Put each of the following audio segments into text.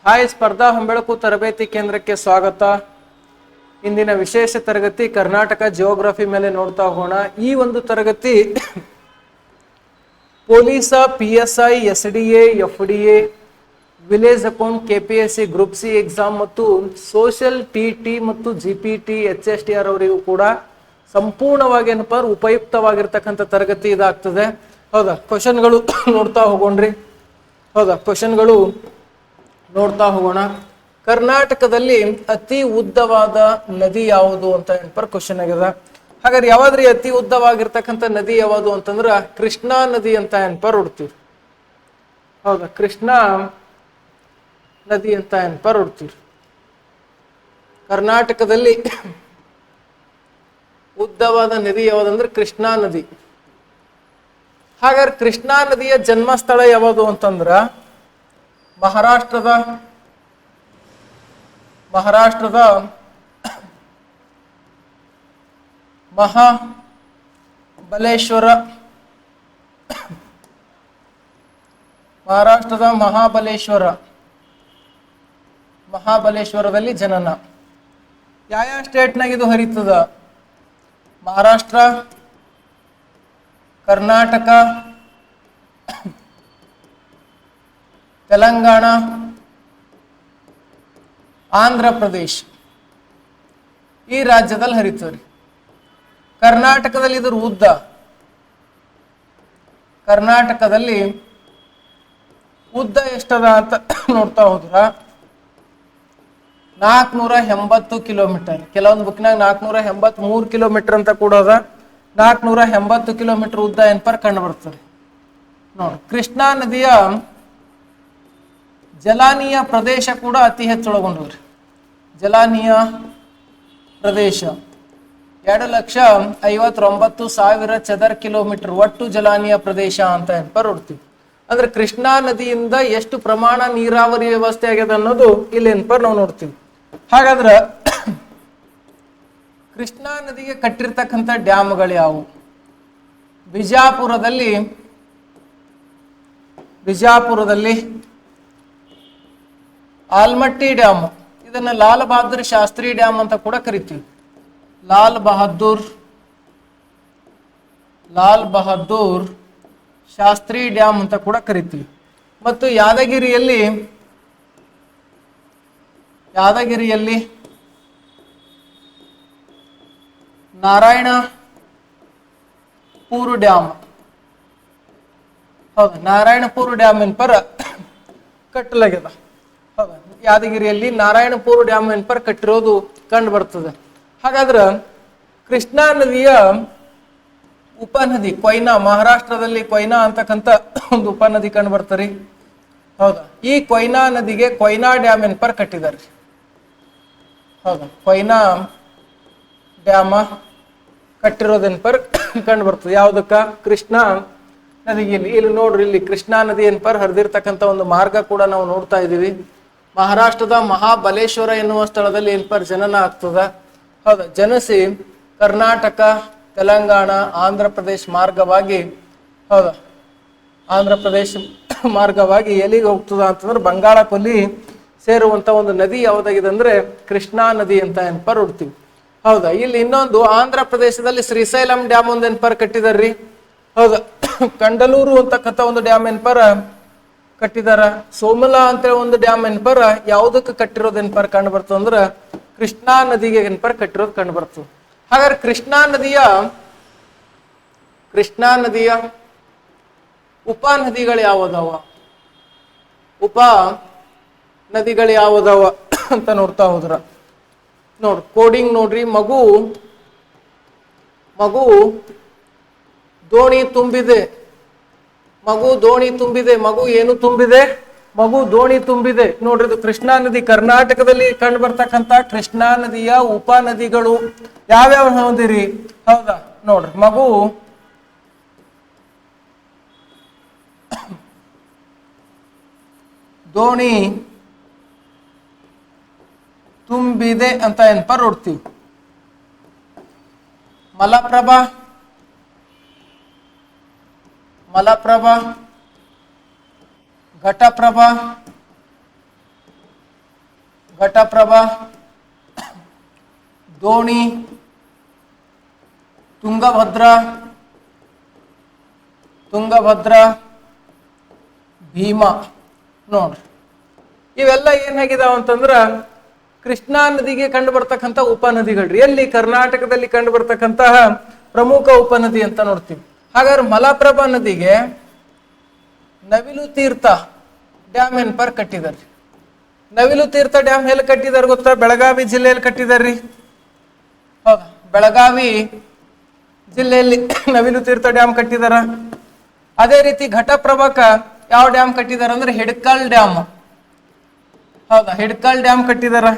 Hi, ಸ್ಪರ್ಧಾ ಹೊಂಬೆಳಕು ತರಬೇತಿ ಕೇಂದ್ರಕ್ಕೆ ಸ್ವಾಗತ. ಇಂದಿನ ವಿಶೇಷ ತರಗತಿ ಕರ್ನಾಟಕ ಜಿಯೋಗ್ರಫಿ ಮೇಲೆ ನೋಡ್ತಾ ಹೋಗೋಣ. ಈ ಒಂದು ತರಗತಿ ಪೊಲೀಸ, PSI, SDA, FDA, village account, KPSC, group C exam ಮತ್ತು ಸೋಷಿಯಲ್ TT ಮತ್ತು GPT, HSTR ಅವರಿಗೂ ಕೂಡ ಸಂಪೂರ್ಣವಾಗಿ ಏನಪ್ಪ ಉಪಯುಕ್ತವಾಗಿರ್ತಕ್ಕಂಥ ತರಗತಿ ಇದಾಗ್ತದೆ. ಹೌದಾ, ಕ್ವಶನ್ಗಳು ನೋಡ್ತಾ ಹೋಗೋಣ್ರಿ. ಹೌದಾ, ಕ್ವಶನ್ಗಳು ನೋಡ್ತಾ ಹೋಗೋಣ. ಕರ್ನಾಟಕದಲ್ಲಿ ಅತಿ ಉದ್ದವಾದ ನದಿ ಯಾವುದು ಅಂತ ಏನಪ್ಪ ಕ್ವಶನ್ ಆಗಿದೆ. ಹಾಗಾದ್ರೆ ಯಾವಾದ್ರಿ ಅತಿ ಉದ್ದವಾಗಿರ್ತಕ್ಕಂಥ ನದಿ ಯಾವುದು ಅಂತಂದ್ರ ಕೃಷ್ಣಾ ನದಿ ಅಂತ ಏನಪ್ಪ ನೋಡ್ತೀವಿ. ಹೌದಾ, ಕೃಷ್ಣಾ ನದಿ ಅಂತ ಏನಪ್ಪ ನೋಡ್ತೀವಿ. ಕರ್ನಾಟಕದಲ್ಲಿ ಉದ್ದವಾದ ನದಿ ಯಾವುದಂದ್ರೆ ಕೃಷ್ಣಾ ನದಿ. ಹಾಗಾದ್ರೆ ಕೃಷ್ಣಾ ನದಿಯ ಜನ್ಮಸ್ಥಳ ಯಾವುದು ಅಂತಂದ್ರ ಮಹಾರಾಷ್ಟ್ರದ ಮಹಾಬಲೇಶ್ವರದಲ್ಲಿ ಜನನ. ಯಾವ ಸ್ಟೇಟ್ನಾಗ ಇದು ಹರಿತದ? ಮಹಾರಾಷ್ಟ್ರ, ಕರ್ನಾಟಕ, ತೆಲಂಗಾಣ, ಆಂಧ್ರ ಪ್ರದೇಶ್ ಈ ರಾಜ್ಯದಲ್ಲಿ ಹರಿತವ್ರಿ. ಕರ್ನಾಟಕದಲ್ಲಿ ಇದ್ರ ಉದ್ದ, ಕರ್ನಾಟಕದಲ್ಲಿ ಉದ್ದ ಎಷ್ಟದ ಅಂತ ನೋಡ್ತಾ ಹೋದ್ರ 480 ಕಿಲೋಮೀಟರ್. ಕೆಲವೊಂದು ಬುಕ್ನಾಗ 483 ಕಿಲೋಮೀಟರ್ ಅಂತ ಕೂಡ ಅದ. 480 ಕಿಲೋಮೀಟರ್ ಉದ್ದ ಏನಪ್ಪ ಕಂಡು ಬರ್ತದೆ ನೋಡಿ. ಕೃಷ್ಣಾ ನದಿಯ ಜಲಾನೀಯ ಪ್ರದೇಶ ಕೂಡ ಅತಿ ಹೆಚ್ಚು ಒಳಗೊಂಡ್ರಿ. ಜಲಾನೀಯ ಪ್ರದೇಶ 2,59,000 ಚದರ ಕಿಲೋಮೀಟರ್ ಒಟ್ಟು ಜಲಾನೀಯ ಪ್ರದೇಶ ಅಂತ ಏನಪ್ಪ ನೋಡ್ತೀವಿ. ಅಂದ್ರೆ ಕೃಷ್ಣಾ ನದಿಯಿಂದ ಎಷ್ಟು ಪ್ರಮಾಣ ನೀರಾವರಿ ವ್ಯವಸ್ಥೆ ಆಗಿದೆ ಅನ್ನೋದು ಇಲ್ಲಿ ಏನಪ್ಪ ನಾವು ನೋಡ್ತೀವಿ. ಹಾಗಾದ್ರೆ ಕೃಷ್ಣಾ ನದಿಗೆ ಕಟ್ಟಿರ್ತಕ್ಕಂಥ ಡ್ಯಾಮ್ಗಳು ಯಾವುವು? ಬಿಜಾಪುರದಲ್ಲಿ ಆಲ್ಮಟ್ಟಿ ಡ್ಯಾಮ್, ಇದನ್ನ ಲಾಲ್ ಬಹದ್ದೂರ್ ಶಾಸ್ತ್ರಿ ಡ್ಯಾಮ್ ಅಂತ ಕೂಡ ಕರಿತೀವಿ. ಲಾಲ್ ಬಹದ್ದೂರ್ ಶಾಸ್ತ್ರಿ ಡ್ಯಾಮ್ ಅಂತ ಕೂಡ ಕರಿತೀವಿ. ಮತ್ತು ಯಾದಗಿರಿಯಲ್ಲಿ ನಾರಾಯಣಪುರ ಡ್ಯಾಮ್. ಹೌದು, ನಾರಾಯಣಪುರ ಡ್ಯಾಮ್ ಏನ್ಪರ ಕಟ್ಟಲಾಗ್ಯದ. ಹೌದಾ, ಯಾದಗಿರಿಯಲ್ಲಿ ನಾರಾಯಣಪುರ ಡ್ಯಾಮ್ ಏನ್ಪರ ಕಟ್ಟಿರೋದು ಕಂಡು ಬರ್ತದೆ. ಹಾಗಾದ್ರೆ ಕೃಷ್ಣಾ ನದಿಯ ಉಪನದಿ ಕೊಯ್ನಾ, ಮಹಾರಾಷ್ಟ್ರದಲ್ಲಿ ಕೊಯ್ನಾ ಅಂತಕ್ಕಂಥ ಒಂದು ಉಪನದಿ ಕಂಡು ಬರ್ತಾರೆ. ಹೌದಾ, ಈ ಕೊಯ್ನಾ ನದಿಗೆ ಕೊಯ್ನಾ ಡ್ಯಾಮ್ ಏನ್ಪರ್ ಕಟ್ಟಿದ್ದಾರೆ. ಹೌದಾ, ಕೊಯ್ನಾ ಡ್ಯಾಮ ಕಟ್ಟಿರೋದೇನ್ಪರ್ ಕಂಡು ಬರ್ತದೆ. ಯಾವುದಕ್ಕ? ಕೃಷ್ಣಾ ನದಿಗೆ. ಇಲ್ಲಿ ನೋಡ್ರಿ, ಇಲ್ಲಿ ಕೃಷ್ಣಾ ನದಿ ಏನ್ಪರ್ ಹರಿದಿರ್ತಕ್ಕಂಥ ಒಂದು ಮಾರ್ಗ ಕೂಡ ನಾವು ನೋಡ್ತಾ ಇದೀವಿ. ಮಹಾರಾಷ್ಟ್ರದ ಮಹಾಬಲೇಶ್ವರ ಎನ್ನುವ ಸ್ಥಳದಲ್ಲಿ ಏನ್ಪರ್ ಜನನ ಆಗ್ತದ. ಹೌದಾ, ಜನಿಸಿ ಕರ್ನಾಟಕ, ತೆಲಂಗಾಣ, ಆಂಧ್ರ ಪ್ರದೇಶ ಮಾರ್ಗವಾಗಿ, ಹೌದಾ, ಆಂಧ್ರ ಪ್ರದೇಶ ಮಾರ್ಗವಾಗಿ ಎಲ್ಲಿಗೆ ಹೋಗ್ತದ ಅಂತಂದ್ರೆ ಬಂಗಾಳಕೊಲ್ಲಿ ಸೇರುವಂತ ಒಂದು ನದಿ ಯಾವುದಾಗಿದೆ ಅಂದ್ರೆ ಕೃಷ್ಣಾ ನದಿ ಅಂತ ಏನ್ಪರ್ ನೋಡ್ತೀವಿ. ಹೌದಾ, ಇಲ್ಲಿ ಇನ್ನೊಂದು ಆಂಧ್ರ ಪ್ರದೇಶದಲ್ಲಿ ಶ್ರೀಶೈಲಂ ಡ್ಯಾಮ್ ಒಂದು ಏನ್ಪರ್ ಕಟ್ಟಿದಾರ್ರಿ. ಹೌದಾ, ಕಂಡಲೂರು ಅಂತಕ್ಕಂಥ ಒಂದು ಡ್ಯಾಮ್ ಏನ್ಪರ್ ಕಟ್ಟಿದಾರ. ಸೋಮಲಾ ಅಂತೇಳಿ ಒಂದು ಡ್ಯಾಮ್ ಏನ್ಪರ್ ಯಾವುದಕ್ಕೆ ಕಟ್ಟಿರೋದು ಏನ್ಪರ್ ಕಂಡು ಬರ್ತದೆ ಅಂದ್ರೆ ಕೃಷ್ಣಾ ನದಿಗೆ ಏನ್ಪರ್ ಕಟ್ಟಿರೋದು ಕಂಡು ಬರ್ತದೆ. ಹಾಗಾದ್ರೆ ಕೃಷ್ಣಾ ನದಿಯ ಉಪ ನದಿಗಳು ಯಾವುದವ ಅಂತ ನೋಡ್ತಾ ಹೋದ್ರ ಕೋಡಿಂಗ್ ನೋಡ್ರಿ. ಮಗು ದೋಣಿ ತುಂಬಿದೆ. ಮಗು ಏನು ತುಂಬಿದೆ? ಮಗು ದೋಣಿ ತುಂಬಿದೆ. ನೋಡ್ರಿ, ಇದು ಕೃಷ್ಣಾ ನದಿ. ಕರ್ನಾಟಕದಲ್ಲಿ ಕಂಡು ಬರ್ತಕ್ಕಂಥ ಕೃಷ್ಣಾ ನದಿಯ ಉಪ ನದಿಗಳು ಯಾವ್ಯಾವ ಹೊಂದಿರಿ? ಹೌದಾ, ನೋಡ್ರಿ, ಮಗು ದೋಣಿ ತುಂಬಿದೆ ಅಂತ ಏನಪ್ಪ ನೋಡ್ತೀವಿ. ಮಲಪ್ರಭಾ, ಘಟಪ್ರಭಾ, ಘಟಪ್ರಭಾ, ದೋಣಿ, ತುಂಗಭದ್ರಾ, ಭೀಮಾ. ನೋಡ್ರಿ ಇವೆಲ್ಲ ಏನಾಗಿದಾವ ಅಂತಂದ್ರ ಕೃಷ್ಣಾ ನದಿಗೆ ಕಂಡು ಬರ್ತಕ್ಕಂಥ ಉಪನದಿಗಳ್ರಿ. ಎಲ್ಲಿ ಕರ್ನಾಟಕದಲ್ಲಿ ಕಂಡು ಬರ್ತಕ್ಕಂತಹ ಪ್ರಮುಖ ಉಪನದಿ ಅಂತ ನೋಡ್ತೀವಿ. ಹಾಗಾದ್ರೆ ಮಲಪ್ರಭಾ ನದಿಗೆ ನವಿಲು ತೀರ್ಥ ಡ್ಯಾಮ್ ಏನ್ಪರ್ ಕಟ್ಟಿದಾರ್ರಿ. ನವಿಲು ತೀರ್ಥ ಡ್ಯಾಮ್ ಎಲ್ಲಿ ಕಟ್ಟಿದಾರ ಗೊತ್ತಾ? ಬೆಳಗಾವಿ ಜಿಲ್ಲೆಯಲ್ಲಿ ಕಟ್ಟಿದಾರ್ರಿ. ಹೌದಾ, ಬೆಳಗಾವಿ ಜಿಲ್ಲೆಯಲ್ಲಿ ನವಿಲು ತೀರ್ಥ ಡ್ಯಾಮ್ ಕಟ್ಟಿದಾರ. ಅದೇ ರೀತಿ ಘಟಪ್ರಭಾಕ ಯಾವ ಡ್ಯಾಮ್ ಕಟ್ಟಿದಾರ ಅಂದ್ರೆ ಹಿಡ್ಕಲ್ ಡ್ಯಾಮ್. ಹೌದಾ, ಹಿಡ್ಕಲ್ ಡ್ಯಾಮ್ ಕಟ್ಟಿದಾರ.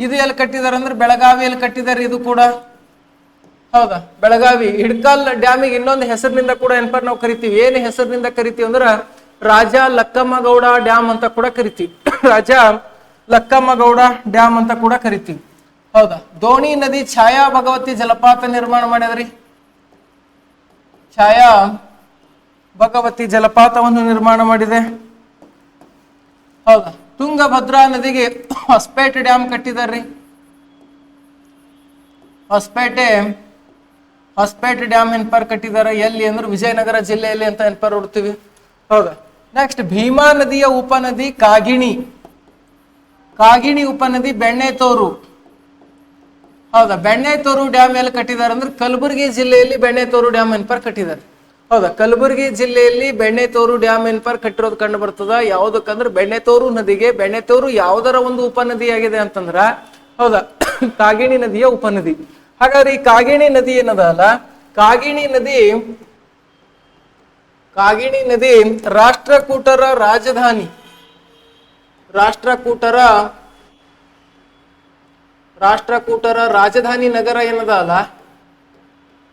ಇದು ಎಲ್ಲಿ ಕಟ್ಟಿದಾರ ಅಂದ್ರೆ ಬೆಳಗಾವಿಯಲ್ಲಿ ಕಟ್ಟಿದಾರ ಇದು ಕೂಡ. ಹೌದಾ, ಬೆಳಗಾವಿ ಹಿಡ್ಕಲ್ ಡ್ಯಾಮಿಗೆ ಇನ್ನೊಂದು ಹೆಸರಿನಿಂದ ಕೂಡ ಏನ್ಪರ್ ನಾವು ಕರಿತೀವಿ. ಏನು ಹೆಸರಿನಿಂದ ಕರಿತೀವಿ ಅಂದ್ರ ರಾಜ ಲಕ್ಕಮ್ಮಗೌಡ ಡ್ಯಾಮ್ ಅಂತ ಕೂಡ ಕರಿತೀವಿ. ರಾಜ ಲಕ್ಕಮ್ಮಗೌಡ ಡ್ಯಾಮ್ ಅಂತ ಕೂಡ ಕರಿತೀವಿ. ಹೌದಾ, ದೋಣಿ ನದಿ ಛಾಯಾ ಭಗವತಿ ಜಲಪಾತ ನಿರ್ಮಾಣ ಮಾಡ್ಯದ್ರಿ. ಛಾಯಾ ಭಗವತಿ ಜಲಪಾತವನ್ನು ನಿರ್ಮಾಣ ಮಾಡಿದೆ. ಹೌದಾ, ತುಂಗಭದ್ರಾ ನದಿಗೆ ಹೊಸಪೇಟೆ ಡ್ಯಾಮ್ ಕಟ್ಟಿದಾರ್ರಿ. ಹೊಸಪೇಟೆ ಡ್ಯಾಮ್ ಎನ್ಪರ್ ಕಟ್ಟಿದಾರ. ಎಲ್ಲಿ ಅಂದ್ರೆ ವಿಜಯನಗರ ಜಿಲ್ಲೆಯಲ್ಲಿ ಅಂತ ಎನ್ಪರ್ ನೋಡ್ತೀವಿ. ಹೌದಾ, ನೆಕ್ಸ್ಟ್ ಭೀಮಾ ನದಿಯ ಉಪನದಿ ಕಾಗಿಣಿ ಉಪನದಿ ಬೆಣ್ಣೆತೋರು. ಹೌದಾ, ಬೆಣ್ಣೆತೋರು ಡ್ಯಾಮ್ ಎಲ್ಲಿ ಕಟ್ಟಿದಾರೆ ಅಂದ್ರೆ ಕಲಬುರಗಿ ಜಿಲ್ಲೆಯಲ್ಲಿ ಬೆಣ್ಣೆತೋರು ಡ್ಯಾಮ್ ಎನ್ಪರ್ ಕಟ್ಟಿದ್ದಾರೆ. ಹೌದಾ, ಕಲಬುರಗಿ ಜಿಲ್ಲೆಯಲ್ಲಿ ಬೆಣ್ಣೆತೋರು ಡ್ಯಾಮ್ ಎನ್ಪರ್ ಕಟ್ಟಿರೋದು ಕಂಡು ಬರ್ತದ. ಯಾವ್ದಕ್ಕಂದ್ರೆ ಬೆಣ್ಣೆತೋರು ನದಿಗೆ, ಬೆಣ್ಣೆತೋರು ಯಾವುದರ ಒಂದು ಉಪನದಿ ಆಗಿದೆ ಅಂತಂದ್ರ ಹೌದಾ ಕಾಗಿಣಿ ನದಿಯ ಉಪನದಿ. ಹಾಗಾದ್ರೆ ಈ ಕಾಗಿಣಿ ನದಿ ಏನದಲ್ಲ, ಕಾಗಿಣಿ ನದಿ ರಾಷ್ಟ್ರಕೂಟರ ರಾಜಧಾನಿ ನಗರ ಏನದ ಅಲ್ಲ,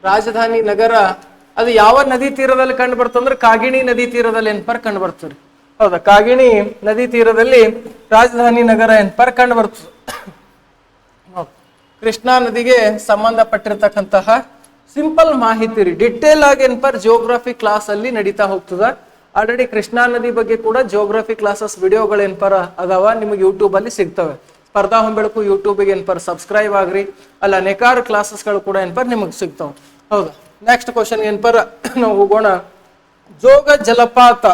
ರಾಜಧಾನಿ ನಗರ ಅದು ಯಾವ ನದಿ ತೀರದಲ್ಲಿ ಕಂಡು ಬರ್ತಂದ್ರೆ ಕಾಗಿಣಿ ನದಿ ತೀರದಲ್ಲಿ ಎನ್ಪರ್ ಕಂಡು ಬರ್ತದ್ರಿ. ಹೌದಾ, ಕಾಗಿಣಿ ನದಿ ತೀರದಲ್ಲಿ ರಾಜಧಾನಿ ನಗರ ಎನ್ಪರ್ ಕಂಡು ಬರ್ತದೆ. ಕೃಷ್ಣಾ ನದಿಗೆ ಸಂಬಂಧಪಟ್ಟಿರ್ತಕ್ಕಂತಹ ಸಿಂಪಲ್ ಮಾಹಿತಿ ರೀ. ಡಿಟೇಲ್ ಆಗಿ ಎನ್ಪರ್ ಜಿಯೋಗ್ರಫಿ ಕ್ಲಾಸ್ ಅಲ್ಲಿ ನಡೀತಾ ಹೋಗ್ತದ. ಆಲ್ರೆಡಿ ಕೃಷ್ಣಾ ನದಿ ಬಗ್ಗೆ ಕೂಡ ಜಿಯೋಗ್ರಫಿ ಕ್ಲಾಸಸ್ ವಿಡಿಯೋಗಳು ಎನ್ಪರ ಅದಾವ, ನಿಮಗೆ ಯೂಟ್ಯೂಬ್ ಅಲ್ಲಿ ಸಿಗ್ತವೆ. ಸ್ಪರ್ಧಾ ಹೊಂಬೆಳಕು ಯೂಟ್ಯೂಬ್ಗೆ ಎನ್ಪರ್ ಸಬ್ಸ್ಕ್ರೈಬ್ ಆಗ್ರಿ. ಅಲ್ಲ ಅನೇಕಾರು ಕ್ಲಾಸಸ್ಗಳು ಕೂಡ ಎನ್ಪರ್ ನಿಮಗೆ ಸಿಗ್ತಾವ. ಹೌದಾ, ನೆಕ್ಸ್ಟ್ ಕ್ವಶನ್ ಎನ್ಪರ್ ನಾವು ಹೋಗೋಣ. ಜೋಗ ಜಲಪಾತ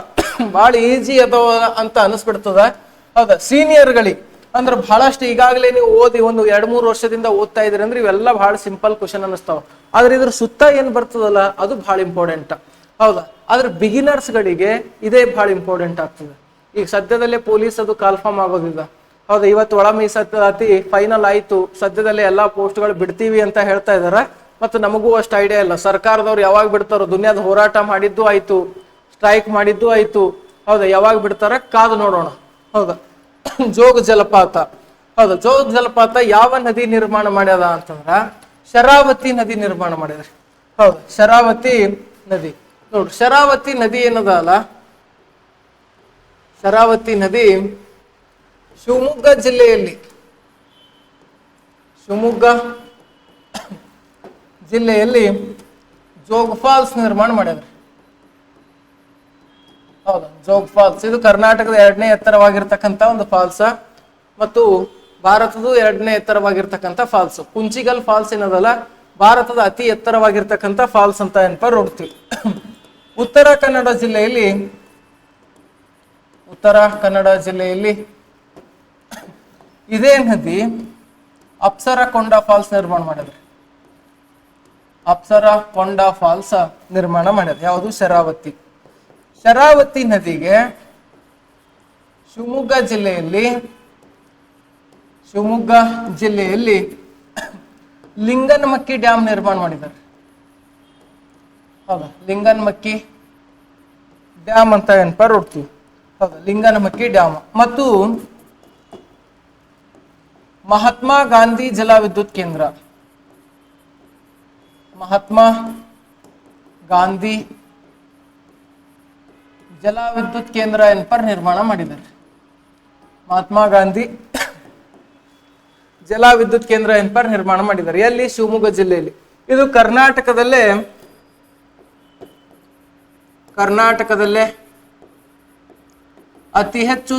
ಬಹಳ ಈಜಿ ಅದಾವ ಅಂತ ಅನಿಸ್ಬಿಡ್ತದ. ಹೌದಾ, ಸೀನಿಯರ್ಗಳಿಗೆ ಅಂದ್ರೆ ಬಹಳಷ್ಟು ಈಗಾಗಲೇ ನೀವು ಓದಿ ಒಂದು 2-3 ವರ್ಷದಿಂದ ಓದ್ತಾ ಇದ್ರಿ ಅಂದ್ರೆ ಇವೆಲ್ಲ ಬಹಳ ಸಿಂಪಲ್ ಕ್ವಶನ್ ಅನಿಸ್ತಾವ. ಆದ್ರೆ ಇದ್ರ ಸುತ್ತ ಏನ್ ಬರ್ತದಲ್ಲ ಅದು ಬಹಳ ಇಂಪಾರ್ಟೆಂಟ್. ಹೌದಾ, ಆದ್ರೆ ಬಿಗಿನರ್ಸ್ ಗಳಿಗೆ ಇದೇ ಬಹಳ ಇಂಪಾರ್ಟೆಂಟ್ ಆಗ್ತದೆ. ಈಗ ಸದ್ಯದಲ್ಲೇ ಪೊಲೀಸ್ ಅದು ಕಾಲ್ಫಾರ್ಮ್ ಆಗೋದಿಲ್ಲ. ಹೌದಾ, ಇವತ್ತು ಒಳ ಮೀಸಲಾತಿ ಫೈನಲ್ ಆಯ್ತು. ಸದ್ಯದಲ್ಲೇ ಎಲ್ಲಾ ಪೋಸ್ಟ್ಗಳು ಬಿಡ್ತೀವಿ ಅಂತ ಹೇಳ್ತಾ ಇದಾರೆ. ಮತ್ತು ನಮಗೂ ಅಷ್ಟು ಐಡಿಯಾ ಇಲ್ಲ ಸರ್ಕಾರದವ್ರು ಯಾವಾಗ ಬಿಡ್ತಾರೋ. ದುನಿಯಾದ ಹೋರಾಟ ಮಾಡಿದ್ದು ಆಯ್ತು, ಸ್ಟ್ರೈಕ್ ಮಾಡಿದ್ದು ಆಯ್ತು. ಹೌದಾ, ಯಾವಾಗ ಬಿಡ್ತಾರ ಕಾದು ನೋಡೋಣ. ಹೌದಾ, ಜೋಗ ಜಲಪಾತ. ಹೌದಾ, ಜೋಗ ಜಲಪಾತ ಯಾವ ನದಿ ನಿರ್ಮಾಣ ಮಾಡ್ಯದ ಅಂತಂದ್ರ ಶರಾವತಿ ನದಿ ನಿರ್ಮಾಣ ಮಾಡಿದ್ರಿ. ಹೌದು, ಶರಾವತಿ ನದಿ. ನೋಡ್ರಿ, ಶರಾವತಿ ನದಿ ಏನದ ಅಲ್ಲ, ಶರಾವತಿ ನದಿ ಶಿವಮೊಗ್ಗ ಜಿಲ್ಲೆಯಲ್ಲಿ ಜೋಗ್ ಫಾಲ್ಸ್ ನಿರ್ಮಾಣ ಮಾಡಿದ್ರಿ. ಹೌದಾ, ಜೋಗ್ ಫಾಲ್ಸ್ ಇದು ಕರ್ನಾಟಕದ 2ನೇ ಎತ್ತರವಾಗಿರ್ತಕ್ಕಂಥ ಒಂದು ಫಾಲ್ಸ್ ಮತ್ತು ಭಾರತದ 2ನೇ ಎತ್ತರವಾಗಿರ್ತಕ್ಕಂಥ ಫಾಲ್ಸ್. ಕುಂಚಿಗಲ್ ಫಾಲ್ಸ್ ಏನದಲ್ಲ ಭಾರತದ ಅತಿ ಎತ್ತರವಾಗಿರ್ತಕ್ಕಂಥ ಫಾಲ್ಸ್ ಅಂತ ಎನ್ಪರ್ ನೋಡ್ತೀವಿ. ಉತ್ತರ ಕನ್ನಡ ಜಿಲ್ಲೆಯಲ್ಲಿ ಇದೇ ನದಿ ಅಪ್ಸರಕೊಂಡ ಫಾಲ್ಸ್ ನಿರ್ಮಾಣ ಮಾಡಿದ್ರಿ. ಅಪ್ಸರಕೊಂಡ ಫಾಲ್ಸ್ ನಿರ್ಮಾಣ ಮಾಡಿದ್ರಿ. ಯಾವುದು? ಶರಾವತಿ ನದಿಗೆ ಶಿವಮೊಗ್ಗ ಜಿಲ್ಲೆಯಲ್ಲಿ ಲಿಂಗನಮಕ್ಕಿ ಡ್ಯಾಮ್ ನಿರ್ಮಾಣ ಮಾಡಿದ್ದಾರೆ. ಹೌದಾ, ಲಿಂಗನಮಕ್ಕಿ ಡ್ಯಾಮ್ ಅಂತ ಏನ್ಪರ್ ನೋಡ್ತೀವಿ. ಹೌದಾ, ಲಿಂಗನಮಕ್ಕಿ ಡ್ಯಾಮ್ ಮತ್ತು ಮಹಾತ್ಮ ಗಾಂಧಿ ಜಲವಿದ್ಯುತ್ ಕೇಂದ್ರ. ಮಹಾತ್ಮ ಗಾಂಧಿ ಜಲವಿದ್ಯುತ್ ಕೇಂದ್ರ ಎನ್ಪರ್ ನಿರ್ಮಾಣ ಮಾಡಿದ್ದಾರೆ. ಮಹಾತ್ಮ ಗಾಂಧಿ ಜಲವಿದ್ಯುತ್ ಕೇಂದ್ರ ಎನ್ಪರ್ ನಿರ್ಮಾಣ ಮಾಡಿದ್ದಾರೆ. ಎಲ್ಲಿ? ಶಿವಮೊಗ್ಗ ಜಿಲ್ಲೆಯಲ್ಲಿ. ಇದು ಕರ್ನಾಟಕದಲ್ಲೇ ಅತಿ ಹೆಚ್ಚು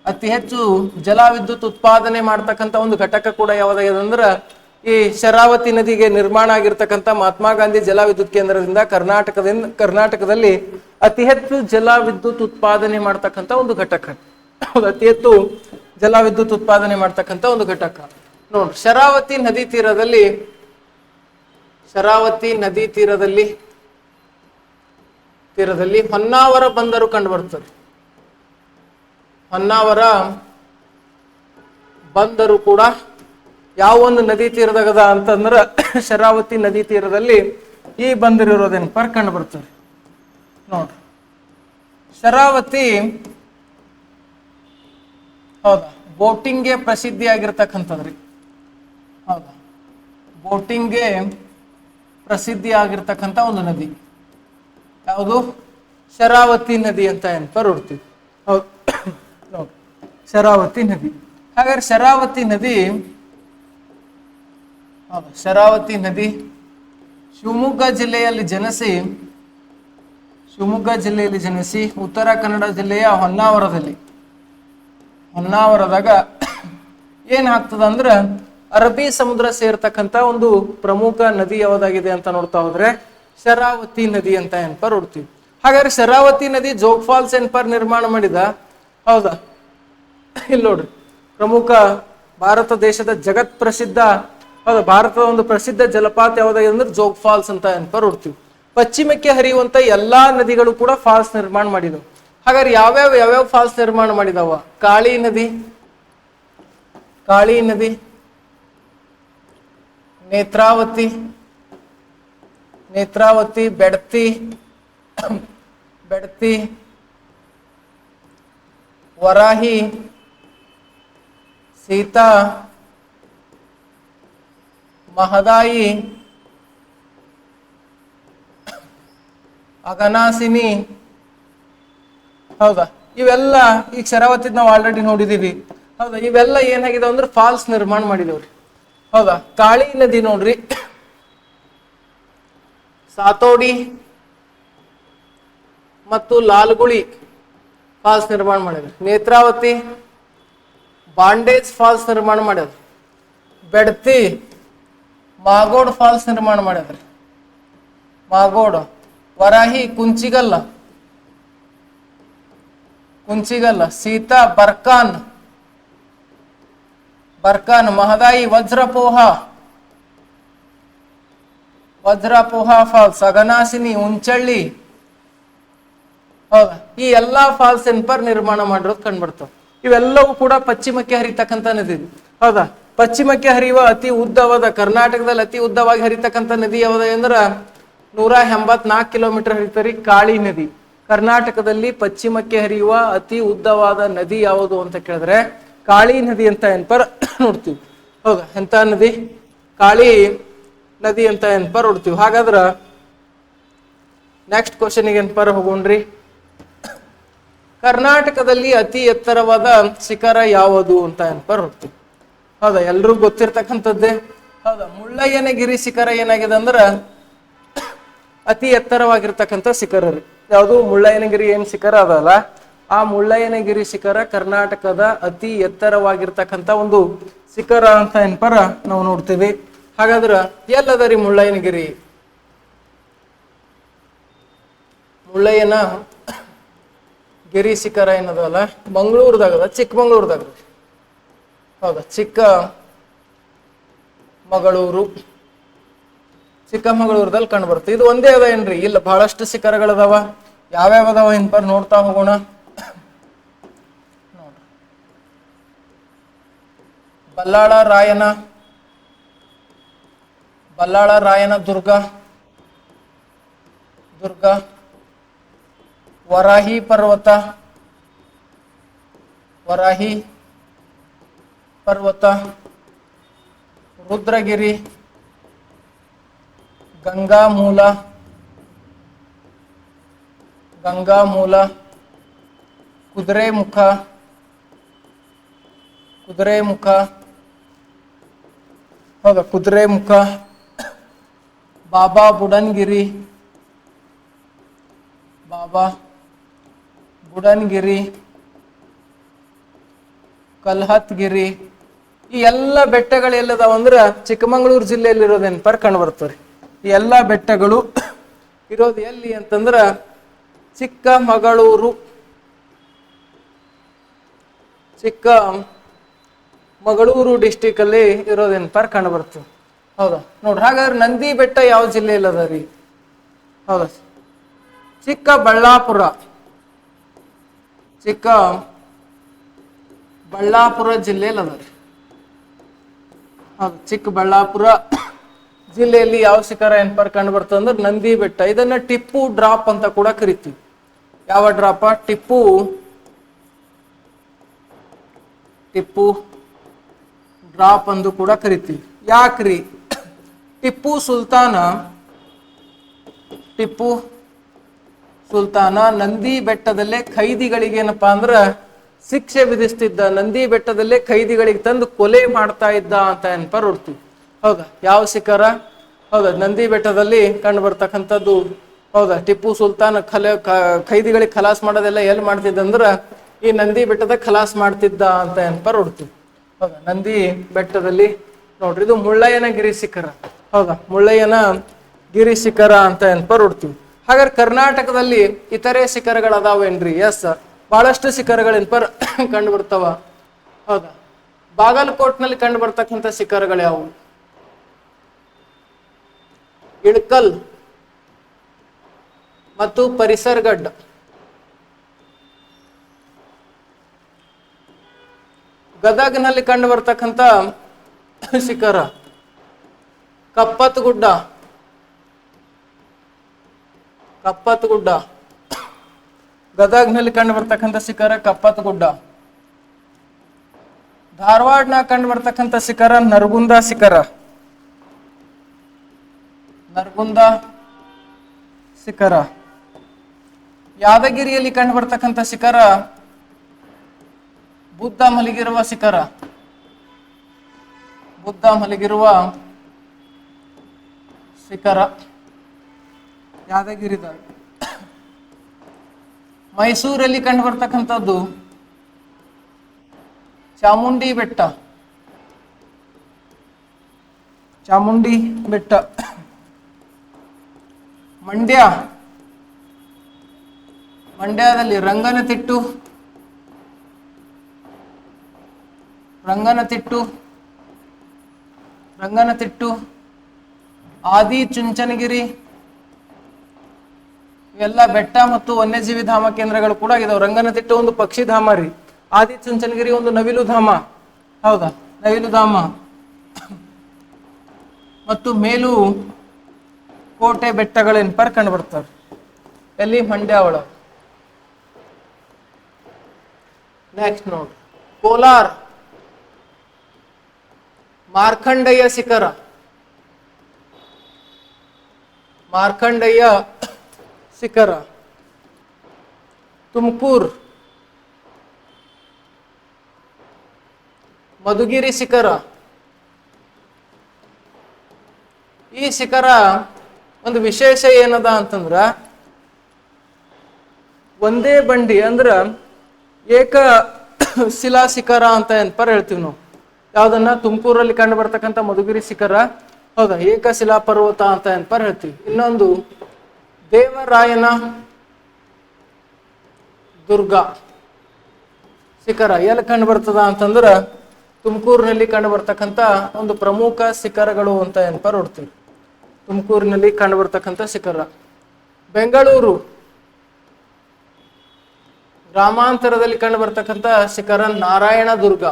ಅತಿ ಹೆಚ್ಚು ಜಲವಿದ್ಯುತ್ ಉತ್ಪಾದನೆ ಮಾಡ್ತಕ್ಕಂಥ ಒಂದು ಘಟಕ ಕೂಡ ಯಾವ್ದಾಗಿದೆ ಅಂದ್ರೆ ಈ ಶರಾವತಿ ನದಿಗೆ ನಿರ್ಮಾಣ ಆಗಿರ್ತಕ್ಕಂಥ ಮಹಾತ್ಮ ಗಾಂಧಿ ಜಲವಿದ್ಯುತ್ ಕೇಂದ್ರದಿಂದ ಕರ್ನಾಟಕದಲ್ಲಿ ಅತಿ ಹೆಚ್ಚು ಜಲವಿದ್ಯುತ್ ಉತ್ಪಾದನೆ ಮಾಡ್ತಕ್ಕಂಥ ಒಂದು ಘಟಕ. ಅತಿ ಹೆಚ್ಚು ಜಲವಿದ್ಯುತ್ ಉತ್ಪಾದನೆ ಮಾಡ್ತಕ್ಕಂಥ ಒಂದು ಘಟಕ ನೋಡ್ರಿ. ಶರಾವತಿ ನದಿ ತೀರದಲ್ಲಿ ಹೊನ್ನಾವರ ಬಂದರು ಕಂಡು ಬರ್ತದೆ. ಹೊನ್ನಾವರ ಬಂದರು ಕೂಡ ಯಾವ ಒಂದು ನದಿ ತೀರದಾಗದ ಅಂತಂದ್ರ ಶರಾವತಿ ನದಿ ತೀರದಲ್ಲಿ ಈ ಬಂದರಿರೋದೇನಪ್ಪ ಕಂಡು ಬರ್ತದೆ ನೋಡ್ರಿ. ಶರಾವತಿ ಹೌದಾ ಬೋಟಿಂಗ್ಗೆ ಪ್ರಸಿದ್ಧಿ ಆಗಿರ್ತಕ್ಕಂಥದ್ರಿ. ಹೌದಾ ಬೋಟಿಂಗ್ಗೆ ಪ್ರಸಿದ್ಧಿ ಆಗಿರ್ತಕ್ಕಂಥ ಒಂದು ನದಿ ಯಾವುದು? ಶರಾವತಿ ನದಿ ಅಂತ ಏನಪ್ಪ ನೋಡ್ತೀವಿ. ಹೌದು ನೋಡಿ ಶರಾವತಿ ನದಿ. ಹಾಗಾದ್ರೆ ಶರಾವತಿ ನದಿ ಶಿವಮೊಗ್ಗ ಜಿಲ್ಲೆಯಲ್ಲಿ ಜನಿಸಿ ಉತ್ತರ ಕನ್ನಡ ಜಿಲ್ಲೆಯ ಹೊನ್ನಾವರದಾಗ ಏನಾಗ್ತದ ಅಂದ್ರೆ ಅರಬ್ಬಿ ಸಮುದ್ರ ಸೇರ್ತಕ್ಕಂಥ ಒಂದು ಪ್ರಮುಖ ನದಿ ಯಾವ್ದಾಗಿದೆ ಅಂತ ನೋಡ್ತಾ ಹೋದ್ರೆ ಶರಾವತಿ ನದಿ ಅಂತ ಏನಪ್ಪ ನೋಡ್ತೀವಿ. ಹಾಗಾದ್ರೆ ಶರಾವತಿ ನದಿ ಜೋಗ್ ಫಾಲ್ಸ್ ಏನಪ್ಪ ನಿರ್ಮಾಣ ಮಾಡಿದ? ಹೌದಾ ಇಲ್ಲಿ ನೋಡ್ರಿ, ಪ್ರಮುಖ ಭಾರತ ದೇಶದ ಜಗತ್ ಪ್ರಸಿದ್ಧ ಭಾರತದ ಒಂದು ಪ್ರಸಿದ್ಧ ಜಲಪಾತ ಯಾವ್ದಾಗಿದೆ ಅಂದ್ರೆ ಜೋಗ್ ಫಾಲ್ಸ್ ಅಂತ ಏನಪ್ಪ ನೋಡ್ತೀವಿ. ಪಶ್ಚಿಮಕ್ಕೆ ಹರಿಯುವಂತ ಎಲ್ಲಾ ನದಿಗಳು ಕೂಡ ಫಾಲ್ಸ್ ನಿರ್ಮಾಣ ಮಾಡಿದವು. ಹಾಗಾದ್ರೆ ಯಾವ್ಯಾವ ಫಾಲ್ಸ್ ನಿರ್ಮಾಣ ಮಾಡಿದವ? ಕಾಳಿ ನದಿ, ನೇತ್ರಾವತಿ, ಬೆಡ್ತಿ, ವರಾಹಿ, ಸೀತಾ, ಮಹದಾಯಿ, ಅಘನಾಸಿನಿ. ಹೌದಾ ಇವೆಲ್ಲ ಈಗ ಶರಾವತಿ ನಾವು ಆಲ್ರೆಡಿ ನೋಡಿದೀವಿ. ಹೌದಾ ಇವೆಲ್ಲ ಏನಾಗಿದೆ ಅಂದ್ರೆ ಫಾಲ್ಸ್ ನಿರ್ಮಾಣ ಮಾಡಿದವ್ರಿ. ಹೌದಾ ಕಾಳಿ ನದಿ ನೋಡ್ರಿ, ಸಾತೋಡಿ ಮತ್ತು ಲಾಲ್ಗುಳಿ ಫಾಲ್ಸ್ ನಿರ್ಮಾಣ ಮಾಡಿದ್ರು. ನೇತ್ರಾವತಿ ಬಾಂಡೇಜ್ ಫಾಲ್ಸ್ ನಿರ್ಮಾಣ ಮಾಡ್ಯಾರ. ಬೆಡ್ತಿ ಮಾಗೋಡ್ ಫಾಲ್ಸ್ ನಿರ್ಮಾಣ ಮಾಡ್ಯಾರ. ವರಾಹಿ ಕುಂಚಿಗಲ್ಲ, ಸೀತಾ ಬರ್ಕಾನ್, ಮಹದಾಯಿ ವಜ್ರಪೋಹ ಫಾಲ್ಸ್, ಅಘನಾಸಿನಿ, ಉಂಚಳ್ಳಿ. ಹೌದಾ ಈ ಎಲ್ಲಾ ಫಾಲ್ಸ್ ನಿರ್ಮಾಣ ಮಾಡಿರೋದು ಕಂಡ್ಬರ್ತಾವ. ಇವೆಲ್ಲವೂ ಕೂಡ ಪಶ್ಚಿಮಕ್ಕೆ ಹರಿತಕ್ಕಂಥ ನದಿ. ಹೌದಾ ಪಶ್ಚಿಮಕ್ಕೆ ಹರಿಯುವ ಅತಿ ಉದ್ದವಾದ, ಕರ್ನಾಟಕದಲ್ಲಿ ಅತಿ ಉದ್ದವಾಗಿ ಹರಿತಕ್ಕಂಥ ನದಿ ಯಾವ್ದು ಅಂದ್ರ 184 ಕಿಲೋಮೀಟರ್ ಹರಿತರಿ ಕಾಳಿ ನದಿ. ಕರ್ನಾಟಕದಲ್ಲಿ ಪಶ್ಚಿಮಕ್ಕೆ ಹರಿಯುವ ಅತಿ ಉದ್ದವಾದ ನದಿ ಯಾವುದು ಅಂತ ಕೇಳಿದ್ರೆ ಕಾಳಿ ನದಿ ಅಂತ ನೋಡ್ತೀವಿ. ಹೌದಾ ಎಂತ ನದಿ? ಕಾಳಿ ನದಿ ಅಂತ ನೋಡ್ತೀವಿ. ಹಾಗಾದ್ರ ನೆಕ್ಸ್ಟ್ ಕ್ವಶನ್ಗೆ ಹೋಗೋಣ್ರಿ. ಕರ್ನಾಟಕದಲ್ಲಿ ಅತಿ ಎತ್ತರವಾದ ಶಿಖರ ಯಾವುದು ಅಂತ ನೋಡ್ತೀವಿ. ಹೌದಾ ಎಲ್ರಿಗೂ ಗೊತ್ತಿರ್ತಕ್ಕಂಥದ್ದೇ. ಹೌದಾ ಮುಳ್ಳಯ್ಯನಗಿರಿ ಶಿಖರ ಏನಾಗಿದೆ ಅಂದ್ರ ಅತಿ ಎತ್ತರವಾಗಿರ್ತಕ್ಕಂಥ ಶಿಖರ ರೀ. ಯಾವುದು? ಮುಳ್ಳಯ್ಯನಗಿರಿ ಏನ್ ಶಿಖರ ಅದಲ್ಲ, ಆ ಮುಳ್ಳಯ್ಯನಗಿರಿ ಶಿಖರ ಕರ್ನಾಟಕದ ಅತಿ ಎತ್ತರವಾಗಿರ್ತಕ್ಕಂಥ ಒಂದು ಶಿಖರ ಅಂತ ನಾವು ನೋಡ್ತೀವಿ. ಹಾಗಾದ್ರ ಎಲ್ಲದ ರೀ ಮುಳ್ಳಯ್ಯನಗಿರಿ? ಮುಳ್ಳಯ್ಯನ ಗಿರಿ ಶಿಖರ ಏನದಲ್ಲ ಮಂಗಳೂರದಾಗದ, ಚಿಕ್ಕಮಗಳೂರದಾಗ. ಹೌದಾ ಚಿಕ್ಕಮಗಳೂರದಲ್ಲಿ ಕಂಡು ಬರುತ್ತೆ. ಇದು ಒಂದೇ ಅದ ಏನ್ರಿ? ಇಲ್ಲ ಬಹಳಷ್ಟು ಶಿಖರಗಳದಾವ. ಯಾವ್ಯಾವ ಅದಾವ ನೋಡ್ತಾ ಹೋಗೋಣ. ನೋಡ್ರಿ ಬಲ್ಲಾಳ ರಾಯನ ದುರ್ಗ, ವರಾಹಿ ಪರ್ವತ, ರುದ್ರಗಿರಿ, ಗಂಗಾಮೂಲ, ಕುದುರೆಮುಖ, ಹೌದಾ ಕುದುರೆಮುಖ, ಬಾಬಾ ಬುಡನ್ಗಿರಿ, ಕಲ್ಹತ್ಗಿರಿ, ಈ ಎಲ್ಲ ಬೆಟ್ಟಗಳು ಎಲ್ಲದಾವ ಅಂದ್ರ ಚಿಕ್ಕಮಗಳೂರು ಜಿಲ್ಲೆಯಲ್ಲಿರೋದು ನೆನಪರ್ ಕಂಡು ಬರ್ತಾರೆ. ಈ ಎಲ್ಲ ಬೆಟ್ಟಗಳು ಇರೋದು ಎಲ್ಲಿ ಅಂತಂದ್ರ ಚಿಕ್ಕಮಗಳೂರು ಡಿಸ್ಟಿಕ್ ಅಲ್ಲಿ ಇರೋದು ನೆನಪರ್ ಕಂಡು ಬರ್ತದೆ. ಹೌದಾ ನೋಡ್ರಿ, ಹಾಗಾದ್ರೆ ನಂದಿ ಬೆಟ್ಟ ಯಾವ ಜಿಲ್ಲೆಯಲ್ಲಿ ಅದ ರೀ? ಹೌದಾ, ಚಿಕ್ಕಬಳ್ಳಾಪುರ ಜಿಲ್ಲೆಯಲ್ಲಿ ಅದ ರೀ. ಹೌದು, ಚಿಕ್ಕಬಳ್ಳಾಪುರ ಜಿಲ್ಲೆಯಲ್ಲಿ ಯಾವ ಶಿಖರ ಏನಪ್ಪ ಕಂಡು ಬರ್ತದೆ ಅಂದ್ರೆ ನಂದಿ ಬೆಟ್ಟ. ಇದನ್ನ ಟಿಪ್ಪು ಡ್ರಾಪ್ ಅಂತ ಕೂಡ ಕರಿತೀವಿ. ಯಾವ ಡ್ರಾಪ? ಟಿಪ್ಪು ಡ್ರಾಪ್ ಅಂದು ಕೂಡ ಕರಿತೀವಿ. ಯಾಕ್ರಿ? ಟಿಪ್ಪು ಸುಲ್ತಾನ ನಂದಿ ಬೆಟ್ಟದಲ್ಲೇ ಖೈದಿಗಳಿಗೆ ಏನಪ್ಪಾ ಅಂದ್ರ ಶಿಕ್ಷೆ ವಿಧಿಸ್ತಿದ್ದ, ನಂದಿ ಬೆಟ್ಟದಲ್ಲೇ ಖೈದಿಗಳಿಗೆ ತಂದು ಕೊಲೆ ಮಾಡ್ತಾ ಇದ್ದ ಅಂತ ನೆನಪ ನೋಡ್ತೀವಿ. ಹೌದಾ, ಯಾವ ಶಿಖರ? ಹೌದಾ, ನಂದಿ ಬೆಟ್ಟದಲ್ಲಿ ಕಂಡು ಬರ್ತಕ್ಕಂಥದ್ದು. ಹೌದಾ, ಟಿಪ್ಪು ಸುಲ್ತಾನ್ ಖೈದಿಗಳಿಗೆ ಖಲಾಸ್ ಮಾಡೋದೆಲ್ಲ ಎಲ್ಲಿ ಮಾಡ್ತಿದ್ದ ಅಂದ್ರ ಈ ನಂದಿ ಬೆಟ್ಟದ ಖಲಾಸ್ ಮಾಡ್ತಿದ್ದ ಅಂತ ನೆನಪ ನೋಡ್ತೀವಿ. ಹೌದಾ, ನಂದಿ ಬೆಟ್ಟದಲ್ಲಿ ನೋಡ್ರಿ, ಇದು ಮುಳ್ಳಯ್ಯನಗಿರಿ ಶಿಖರ. ಹೌದಾ, ಮುಳ್ಳಯ್ಯನಗಿರಿ ಶಿಖರ ಅಂತ ನೆನಪ ನೋಡ್ತೀವಿ. ಹಾಗಾದ್ರೆ ಕರ್ನಾಟಕದಲ್ಲಿ ಇತರೆ ಶಿಖರಗಳದಾವೇನ್ರಿ? ಎಸ್, ಬಹಳಷ್ಟು ಶಿಖರಗಳು ನೆನಪರ್ ಕಂಡು ಬರ್ತಾವ. ಹೌದಾ, ಬಾಗಲಕೋಟ್ನಲ್ಲಿ ಕಂಡು ಬರ್ತಕ್ಕಂಥ ಶಿಖರಗಳು ಯಾವುವು? ಇಳ್ಕಲ್ ಮತ್ತು ಪರಿಸರಗಡ್ಡ. ಗದಗ್ನಲ್ಲಿ ಕಂಡು ಬರ್ತಕ್ಕಂಥ ಶಿಖರ ಕಪ್ಪತ್ತಗುಡ್ಡ. ಗದಗ್ನಲ್ಲಿ ಕಂಡು ಬರ್ತಕ್ಕಂಥ ಶಿಖರ ಕಪ್ಪತ್ತಗುಡ್ಡ. ಧಾರವಾಡನ ಕಂಡು ಬರ್ತಕ್ಕಂಥ ಶಿಖರ ನರಗುಂದ ಶಿಖರ. ಯಾದಗಿರಿಯಲ್ಲಿ ಕಂಡು ಬರ್ತಕ್ಕಂಥ ಶಿಖರ ಬುದ್ಧ ಮಲಗಿರುವ ಶಿಖರ ಯಾದಗಿರಿದಾಗ. ಮೈಸೂರಲ್ಲಿ ಕಂಡು ಬರ್ತಕ್ಕಂಥದ್ದು ಚಾಮುಂಡಿ ಬೆಟ್ಟ. ಮಂಡ್ಯದಲ್ಲಿ ರಂಗನತಿಟ್ಟು, ಆದಿಚುಂಚನಗಿರಿ ಇವೆಲ್ಲ ಬೆಟ್ಟ ಮತ್ತು ವನ್ಯಜೀವಿ ಧಾಮ ಕೇಂದ್ರಗಳು ಕೂಡ ಇದಾವೆ. ರಂಗನತಿಟ್ಟು ಒಂದು ಪಕ್ಷಿ ಧಾಮ ರೀ. ಆದಿಚುಂಚನಗಿರಿ ಒಂದು ನವಿಲು ಧಾಮ. ಹೌದಾ, ನವಿಲು ಧಾಮ. ಮತ್ತು ಮೇಲು ಕೋಟೆ ಬೆಟ್ಟಗಳೇನಪ್ಪ ಕಂಡು ಬರ್ತಾರೆ ಎಲ್ಲಿ? ಮಂಡ್ಯ ಒಳಗೆ. ನೆಕ್ಸ್ಟ್ ನೋಡಿ, ಕೋಲಾರ ಮಾರ್ಕಂಡಯ್ಯ ಶಿಖರ. ತುಮಕೂರು ಮಧುಗಿರಿ ಶಿಖರ. ಈ ಶಿಖರ ಒಂದು ವಿಶೇಷ ಏನದ ಅಂತಂದ್ರ ಒಂದೇ ಬಂಡಿ ಅಂದ್ರ ಏಕ ಶಿಲಾ ಶಿಖರ ಅಂತ ಏನಪ್ಪ ಹೇಳ್ತೀವಿ ನಾವು. ಯಾವ್ದನ್ನ? ತುಮಕೂರಲ್ಲಿ ಕಂಡು ಬರ್ತಕ್ಕಂಥ ಮಧುಗಿರಿ ಶಿಖರ. ಹೌದಾ, ಏಕಶಿಲಾ ಪರ್ವತ ಅಂತ ಏನಪ್ಪ ಹೇಳ್ತೀವಿ. ಇನ್ನೊಂದು ದೇವರಾಯನ ದುರ್ಗ ಶಿಖರ. ಎಲ್ಲಿ ಕಂಡು ಬರ್ತದ ಅಂತಂದ್ರ ತುಮಕೂರಿನಲ್ಲಿ ಕಂಡು ಬರ್ತಕ್ಕಂಥ ಒಂದು ಪ್ರಮುಖ ಶಿಖರಗಳು ಅಂತ ಏನಪ್ಪ ನೋಡ್ತೀವಿ. ತುಮಕೂರಿನಲ್ಲಿ ಕಂಡು ಬರ್ತಕ್ಕಂಥ ಶಿಖರ. ಬೆಂಗಳೂರು ಗ್ರಾಮಾಂತರದಲ್ಲಿ ಕಂಡು ಬರ್ತಕ್ಕಂಥ ಶಿಖರ ನಾರಾಯಣ ದುರ್ಗ.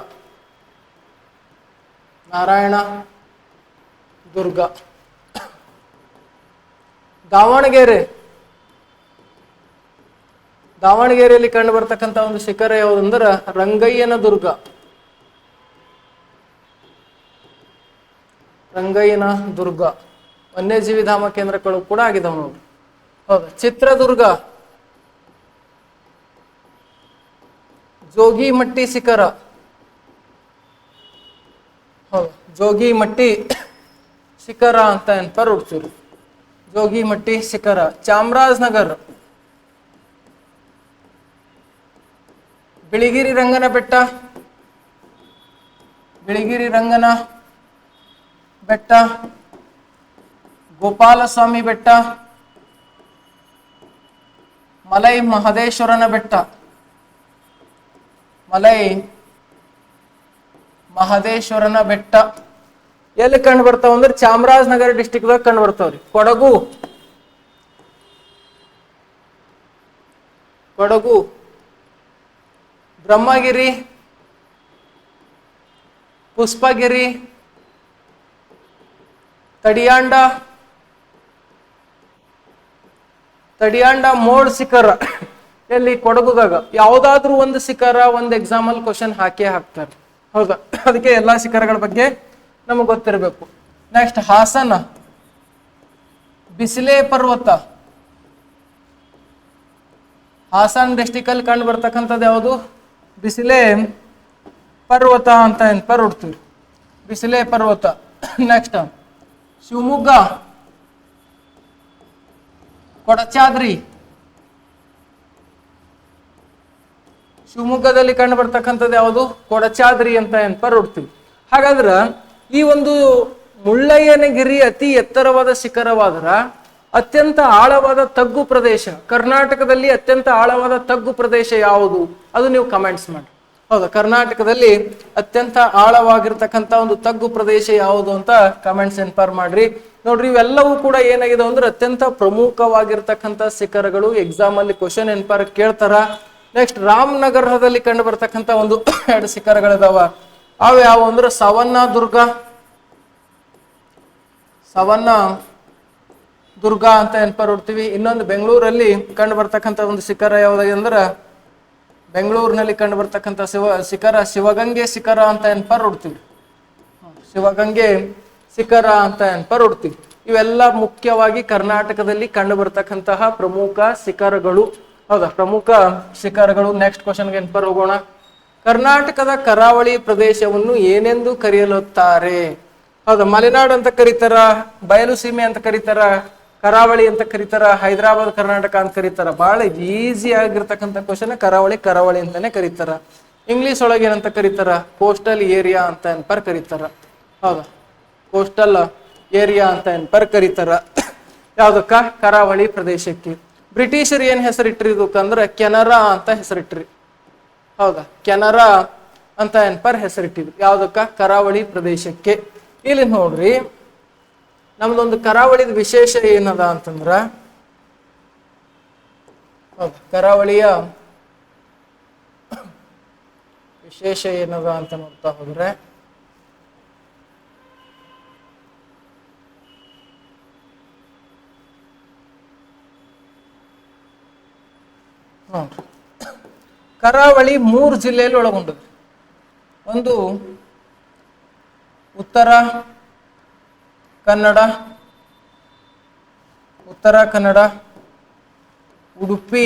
ದಾವಣಗೆರೆಯಲ್ಲಿ ಕಂಡು ಬರ್ತಕ್ಕಂಥ ಒಂದು ಶಿಖರ ಯಾವುದಂದ್ರ ರಂಗಯ್ಯನ ದುರ್ಗ. ವನ್ಯಜೀವಿ ಧಾಮ ಕೇಂದ್ರಗಳು ಕೂಡ ಆಗಿದಾವ ನೋಡಿ. ಹೌದು, ಚಿತ್ರದುರ್ಗ ಜೋಗಿಮಟ್ಟಿ ಶಿಖರ. ಹೌದು, ಜೋಗಿಮಟ್ಟಿ ಶಿಖರ ಅಂತ ಏನಪ್ಪ ನೋಡ್ತೀವಿ. ಜೋಗಿಮಟ್ಟಿ ಶಿಖರ. ಚಾಮರಾಜನಗರ ಬಿಳಿಗಿರಿ ರಂಗನ ಬೆಟ್ಟ. ಬಿಳಿಗಿರಿ ರಂಗನ ಬೆಟ್ಟ, ಗೋಪಾಲಸ್ವಾಮಿ ಬೆಟ್ಟ, ಮಲೈ ಮಹದೇಶ್ವರನ ಬೆಟ್ಟ. ಮಲೈ ಮಹದೇಶ್ವರನ ಬೆಟ್ಟ ಎಲ್ಲಿ ಕಂಡು ಬರ್ತಾವ ಅಂದ್ರೆ ಚಾಮರಾಜನಗರ ಡಿಸ್ಟಿಕ್ದಾಗ ಕಂಡು ಬರ್ತಾವ್ರಿ. ಕೊಡಗು, ಬ್ರಹ್ಮಗಿರಿ, ಪುಷ್ಪಗಿರಿ, ತಡಿಯಾಂಡ, ಮೋಡ್ ಶಿಖರ ಎಲ್ಲಿ ಕೊಡಗುದಾಗ. ಯಾವ್ದಾದ್ರು ಒಂದು ಶಿಖರ ಒಂದು ಎಕ್ಸಾಂಪಲ್ ಕ್ವಶನ್ ಹಾಕೇ ಹಾಕ್ತಾರೆ. ಹೌದಾ, ಅದಕ್ಕೆ ಎಲ್ಲಾ ಶಿಖರಗಳ ಬಗ್ಗೆ ನಮಗೆ ಗೊತ್ತಿರಬೇಕು. ನೆಕ್ಸ್ಟ್ ಹಾಸನ, ಬಿಸಿಲೆ ಪರ್ವತ. ಹಾಸನ್ ಡಿಸ್ಟಿಕ್ ಅಲ್ಲಿ ಕಂಡು ಬರ್ತಕ್ಕಂಥದ್ದು ಯಾವುದು? ಬಿಸಿಲೆ ಪರ್ವತ ಅಂತ ನೆನಪರ್ ಹುಡ್ತೀವಿ, ಬಿಸಿಲೆ ಪರ್ವತ. ನೆಕ್ಸ್ಟ್ ಶಿವಮೊಗ್ಗ, ಕೊಡಚಾದ್ರಿ. ಶಿವಮೊಗ್ಗದಲ್ಲಿ ಕಂಡು ಬರ್ತಕ್ಕಂಥದ್ದು ಯಾವುದು? ಕೊಡಚಾದ್ರಿ ಅಂತ ನೆನಪರ್ ಹುಡ್ತೀವಿ. ಹಾಗಾದ್ರ ಈ ಒಂದು ಮುಳ್ಳಯ್ಯನಗಿರಿ ಅತಿ ಎತ್ತರವಾದ ಶಿಖರವಾದ್ರ ಅತ್ಯಂತ ಆಳವಾದ ತಗ್ಗು ಪ್ರದೇಶ, ಕರ್ನಾಟಕದಲ್ಲಿ ಅತ್ಯಂತ ಆಳವಾದ ತಗ್ಗು ಪ್ರದೇಶ ಯಾವುದು? ಅದು ನೀವು ಕಮೆಂಟ್ಸ್ ಮಾಡಿ. ಹೌದಾ, ಕರ್ನಾಟಕದಲ್ಲಿ ಅತ್ಯಂತ ಆಳವಾಗಿರ್ತಕ್ಕಂಥ ಒಂದು ತಗ್ಗು ಪ್ರದೇಶ ಯಾವುದು ಅಂತ ಕಮೆಂಟ್ಸ್ ಎನ್ಪರ್ ಮಾಡ್ರಿ. ನೋಡ್ರಿ, ಇವೆಲ್ಲವೂ ಕೂಡ ಏನಾಗಿದೆ ಅಂದ್ರೆ ಅತ್ಯಂತ ಪ್ರಮುಖವಾಗಿರ್ತಕ್ಕಂಥ ಶಿಖರಗಳು. ಎಕ್ಸಾಮ್ ಅಲ್ಲಿ ಕ್ವಶನ್ ಎನ್ಪರ್ ಕೇಳ್ತಾರ. ನೆಕ್ಸ್ಟ್ ರಾಮನಗರದಲ್ಲಿ ಕಂಡು ಬರ್ತಕ್ಕಂಥ ಒಂದು 2 ಶಿಖರಗಳಿದಾವ. ಅವು ಯಾವ ಅಂದ್ರೆ ಸವನ್ನ ದುರ್ಗ ಅಂತ ನೆನಪರ್ ಹೊಡ್ತೀವಿ. ಇನ್ನೊಂದು ಬೆಂಗಳೂರಲ್ಲಿ ಕಂಡು ಬರ್ತಕ್ಕಂಥ ಒಂದು ಶಿಖರ ಯಾವ್ದಾಗಿ ಅಂದ್ರೆ ಬೆಂಗಳೂರಿನಲ್ಲಿ ಕಂಡು ಬರ್ತಕ್ಕಂಥ ಶಿಖರ ಶಿವಗಂಗೆ ಶಿಖರ ಅಂತ ನೆನಪರ್ ಹೊಡ್ತೀವಿ. ಶಿವಗಂಗೆ ಶಿಖರ ಅಂತ ನೆನಪರ್ ಹೊಡ್ತೀವಿ. ಇವೆಲ್ಲ ಮುಖ್ಯವಾಗಿ ಕರ್ನಾಟಕದಲ್ಲಿ ಕಂಡು ಬರ್ತಕ್ಕಂತಹ ಪ್ರಮುಖ ಶಿಖರಗಳು. ಹೌದಾ, ಪ್ರಮುಖ ಶಿಖರಗಳು. ನೆಕ್ಸ್ಟ್ ಕ್ವಶನ್ಗೆ ನೆನಪರ್ ಹೋಗೋಣ. ಕರ್ನಾಟಕದ ಕರಾವಳಿ ಪ್ರದೇಶವನ್ನು ಏನೆಂದು ಕರೆಯಲುತ್ತಾರೆ? ಹೌದಾ, ಮಲೆನಾಡು ಅಂತ ಕರೀತಾರ, ಬಯಲು ಸೀಮೆ ಅಂತ ಕರೀತಾರ, ಕರಾವಳಿ ಅಂತ ಕರೀತಾರ, ಹೈದರಾಬಾದ್ ಕರ್ನಾಟಕ ಅಂತ ಕರೀತಾರ. ಬಹಳ ಈಸಿ ಆಗಿರ್ತಕ್ಕಂಥ ಕ್ವಶನ್. ಕರಾವಳಿ ಅಂತಾನೆ ಕರೀತಾರ. ಇಂಗ್ಲಿಷ್ ಒಳಗೆ ಏನಂತ ಕರೀತಾರ? ಕೋಸ್ಟಲ್ ಏರಿಯಾ ಅಂತ ನೆನಪರ್ ಕರೀತಾರ. ಹೌದಾ, ಕೋಸ್ಟಲ್ ಏರಿಯಾ ಅಂತ ನೆನಪರ್ ಕರೀತಾರ. ಯಾವ್ದಕ್ಕ? ಕರಾವಳಿ ಪ್ರದೇಶಕ್ಕೆ. ಬ್ರಿಟಿಷರು ಏನ್ ಹೆಸರಿಟ್ರಿ ಇದಕ್ಕಂದ್ರ ಕೆನರಾ ಅಂತ ಹೆಸರಿಟ್ರಿ. ಹೌದಾ, ಕೆನರಾ ಅಂತ ನೆನಪರ್ ಹೆಸರಿಟ್ಟಿದ್ರು. ಯಾವ್ದಕ್ಕ? ಕರಾವಳಿ ಪ್ರದೇಶಕ್ಕೆ. ಇಲ್ಲಿ ನೋಡ್ರಿ, ನಮ್ದೊಂದು ಕರಾವಳಿದ ವಿಶೇಷ ಏನದ ಅಂತಂದ್ರ, ಕರಾವಳಿಯ ವಿಶೇಷ ಏನದ ಅಂತ ನೋಡ್ತಾ ಹೋದ್ರೆ, ಕರಾವಳಿ 3 ಜಿಲ್ಲೆಯಲ್ಲಿ ಒಳಗೊಂಡது. ಒಂದು ಉತ್ತರ ಕನ್ನಡ, ಉಡುಪಿ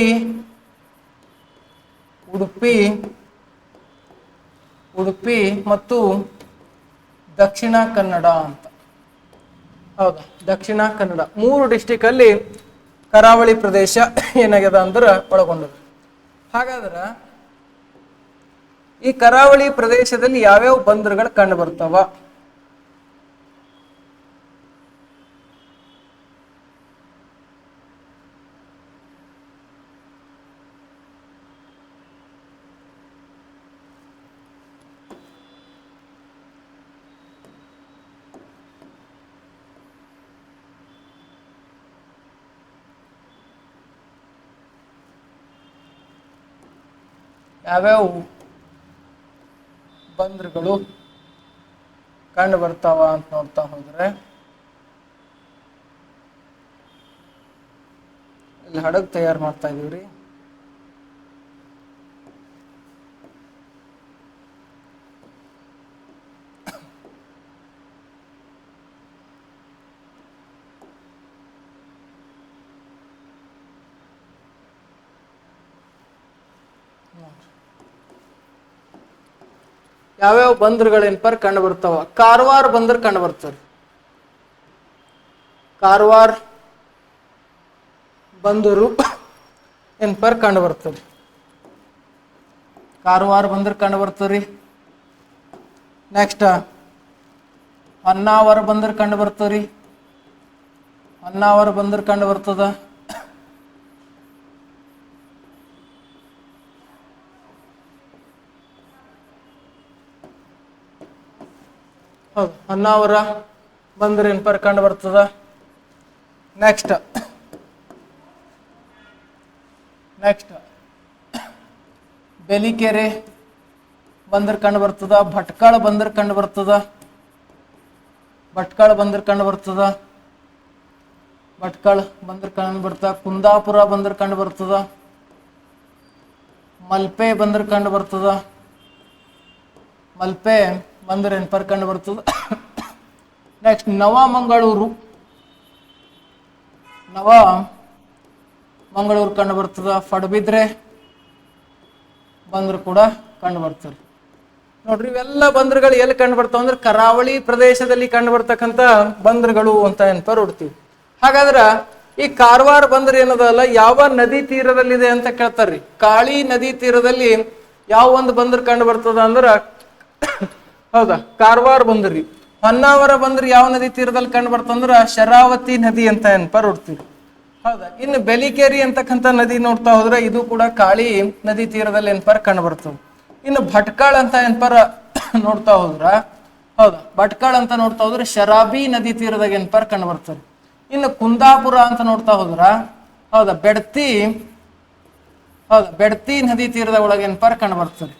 ಮತ್ತು ದಕ್ಷಿಣ ಕನ್ನಡ ಅಂತ. ಹೌದಾ, ದಕ್ಷಿಣ ಕನ್ನಡ 3 ಡಿಸ್ಟಿಕ್ ಅಲ್ಲಿ ಕರಾವಳಿ ಪ್ರದೇಶ ಏನಾಗ್ಯದ ಅಂದ್ರೆ ಒಳಗೊಂಡது. ಹಾಗಾದ್ರ ಈ ಕರಾವಳಿ ಪ್ರದೇಶದಲ್ಲಿ ಯಾವ್ಯಾವ ಬಂದರುಗಳು ಕಂಡು ಬರ್ತಾವ? ಯಾವ್ಯಾವ ಬಂದರುಗಳು ಕಂಡು ಬರ್ತಾವ ಅಂತ ನೋಡ್ತಾ ಹೋದ್ರೆ, ಇಲ್ಲಿ ಹಡಗು ತಯಾರು ಮಾಡ್ತಾ ಇದೀವ್ರಿ. ಯಾವ್ಯಾವ ಬಂದರುಗಳೇನ್ಪರ್ ಕಂಡು ಬರ್ತಾವ? ಕಾರವಾರ ಬಂದರು ಕಂಡು ಬರ್ತಾರೆ. ಕಾರವಾರ ಬಂದರು ಏನ್ಪರ್ ಕಂಡು ಬರ್ತದೆ. ಕಾರವಾರ ಬಂದರು ಕಂಡು ಬರ್ತಾರೆ. ನೆಕ್ಸ್ಟ್ ಹೊನ್ನಾವರ ಬಂದರು ಕಂಡು ಬರ್ತದ್ರಿ. ಹೊನ್ನಾವರ ಬಂದರು ಕಂಡು ಬರ್ತದ. ಹೌದು, ಹೊನ್ನಾವರ ಬಂದರು ಏನಪ್ಪ ಕಂಡು ಬರ್ತದ. ನೆಕ್ಸ್ಟ್ ಬೆಲಿಕೆರೆ ಬಂದರು ಕಂಡು ಬರ್ತದ. ಭಟ್ಕಳ ಬಂದರು ಕಂಡು ಬರ್ತದ. ಭಟ್ಕಳ ಬಂದರು ಕಂಡು ಬರ್ತದ. ಭಟ್ಕಳ ಬಂದರು ಕಂಡು ಬರ್ತದ. ಕುಂದಾಪುರ ಬಂದರು ಕಂಡು ಬರ್ತದ. ಮಲ್ಪೆ ಬಂದರು ಕಂಡು ಬರ್ತದ. ಮಲ್ಪೆ ಬಂದರು ಏನಪ್ಪ ಕಂಡು ಬರ್ತದ. ನೆಕ್ಸ್ಟ್ ನವಮಂಗಳೂರು ಕಂಡು ಬರ್ತದ. ಪಡುಬಿದ್ರೆ ಬಂದರು ಕೂಡ ಕಂಡು ಬರ್ತಾರೆ. ನೋಡ್ರಿ, ಇವೆಲ್ಲ ಬಂದರುಗಳು ಎಲ್ಲಿ ಕಂಡು ಬರ್ತಾವ ಅಂದ್ರೆ ಕರಾವಳಿ ಪ್ರದೇಶದಲ್ಲಿ ಕಂಡು ಬರ್ತಕ್ಕಂಥ ಬಂದರುಗಳು ಅಂತ ಏನಪ್ಪ ನೋಡ್ತೀವಿ. ಹಾಗಾದ್ರ ಈ ಕಾರವಾರ ಬಂದರು ಏನದಲ್ಲ ಯಾವ ನದಿ ತೀರದಲ್ಲಿದೆ ಅಂತ ಕೇಳ್ತಾರ್ರಿ. ಕಾಳಿ ನದಿ ತೀರದಲ್ಲಿ ಯಾವ ಒಂದು ಬಂದರು ಕಂಡು ಬರ್ತದ ಅಂದ್ರ ಹೌದಾ ಕಾರವಾರ ಬಂದ್ರಿ. ಹೊನ್ನಾವರ ಬಂದ್ರು ಯಾವ ನದಿ ತೀರದಲ್ಲಿ ಕಂಡು ಬರ್ತಂದ್ರ ಶರಾವತಿ ನದಿ ಅಂತ ಏನಪ್ಪ ನೋಡ್ತೀವಿ. ಹೌದಾ, ಇನ್ನು ಬೆಲಿಕೇರಿ ಅಂತಕ್ಕಂಥ ನದಿ ನೋಡ್ತಾ ಹೋದ್ರೆ ಇದು ಕೂಡ ಕಾಳಿ ನದಿ ತೀರದಲ್ಲಿ ಏನಪ್ಪ ಕಂಡು ಬರ್ತದೆ. ಇನ್ನು ಭಟ್ಕಳ ಅಂತ ಏನಪ್ಪ ನೋಡ್ತಾ ಹೋದ್ರ ಹೌದಾ ಭಟ್ಕಳ ಅಂತ ನೋಡ್ತಾ ಹೋದ್ರೆ ಶರಾಬಿ ನದಿ ತೀರದಾಗ ಏನಪ್ಪ ಕಂಡು ಬರ್ತದೆ. ಇನ್ನು ಕುಂದಾಪುರ ಅಂತ ನೋಡ್ತಾ ಹೋದ್ರ ಹೌದಾ ಬೆಡ್ತಿ ನದಿ ತೀರದ ಒಳಗೆ ಏನಪ್ಪ ಕಂಡು ಬರ್ತದೆ.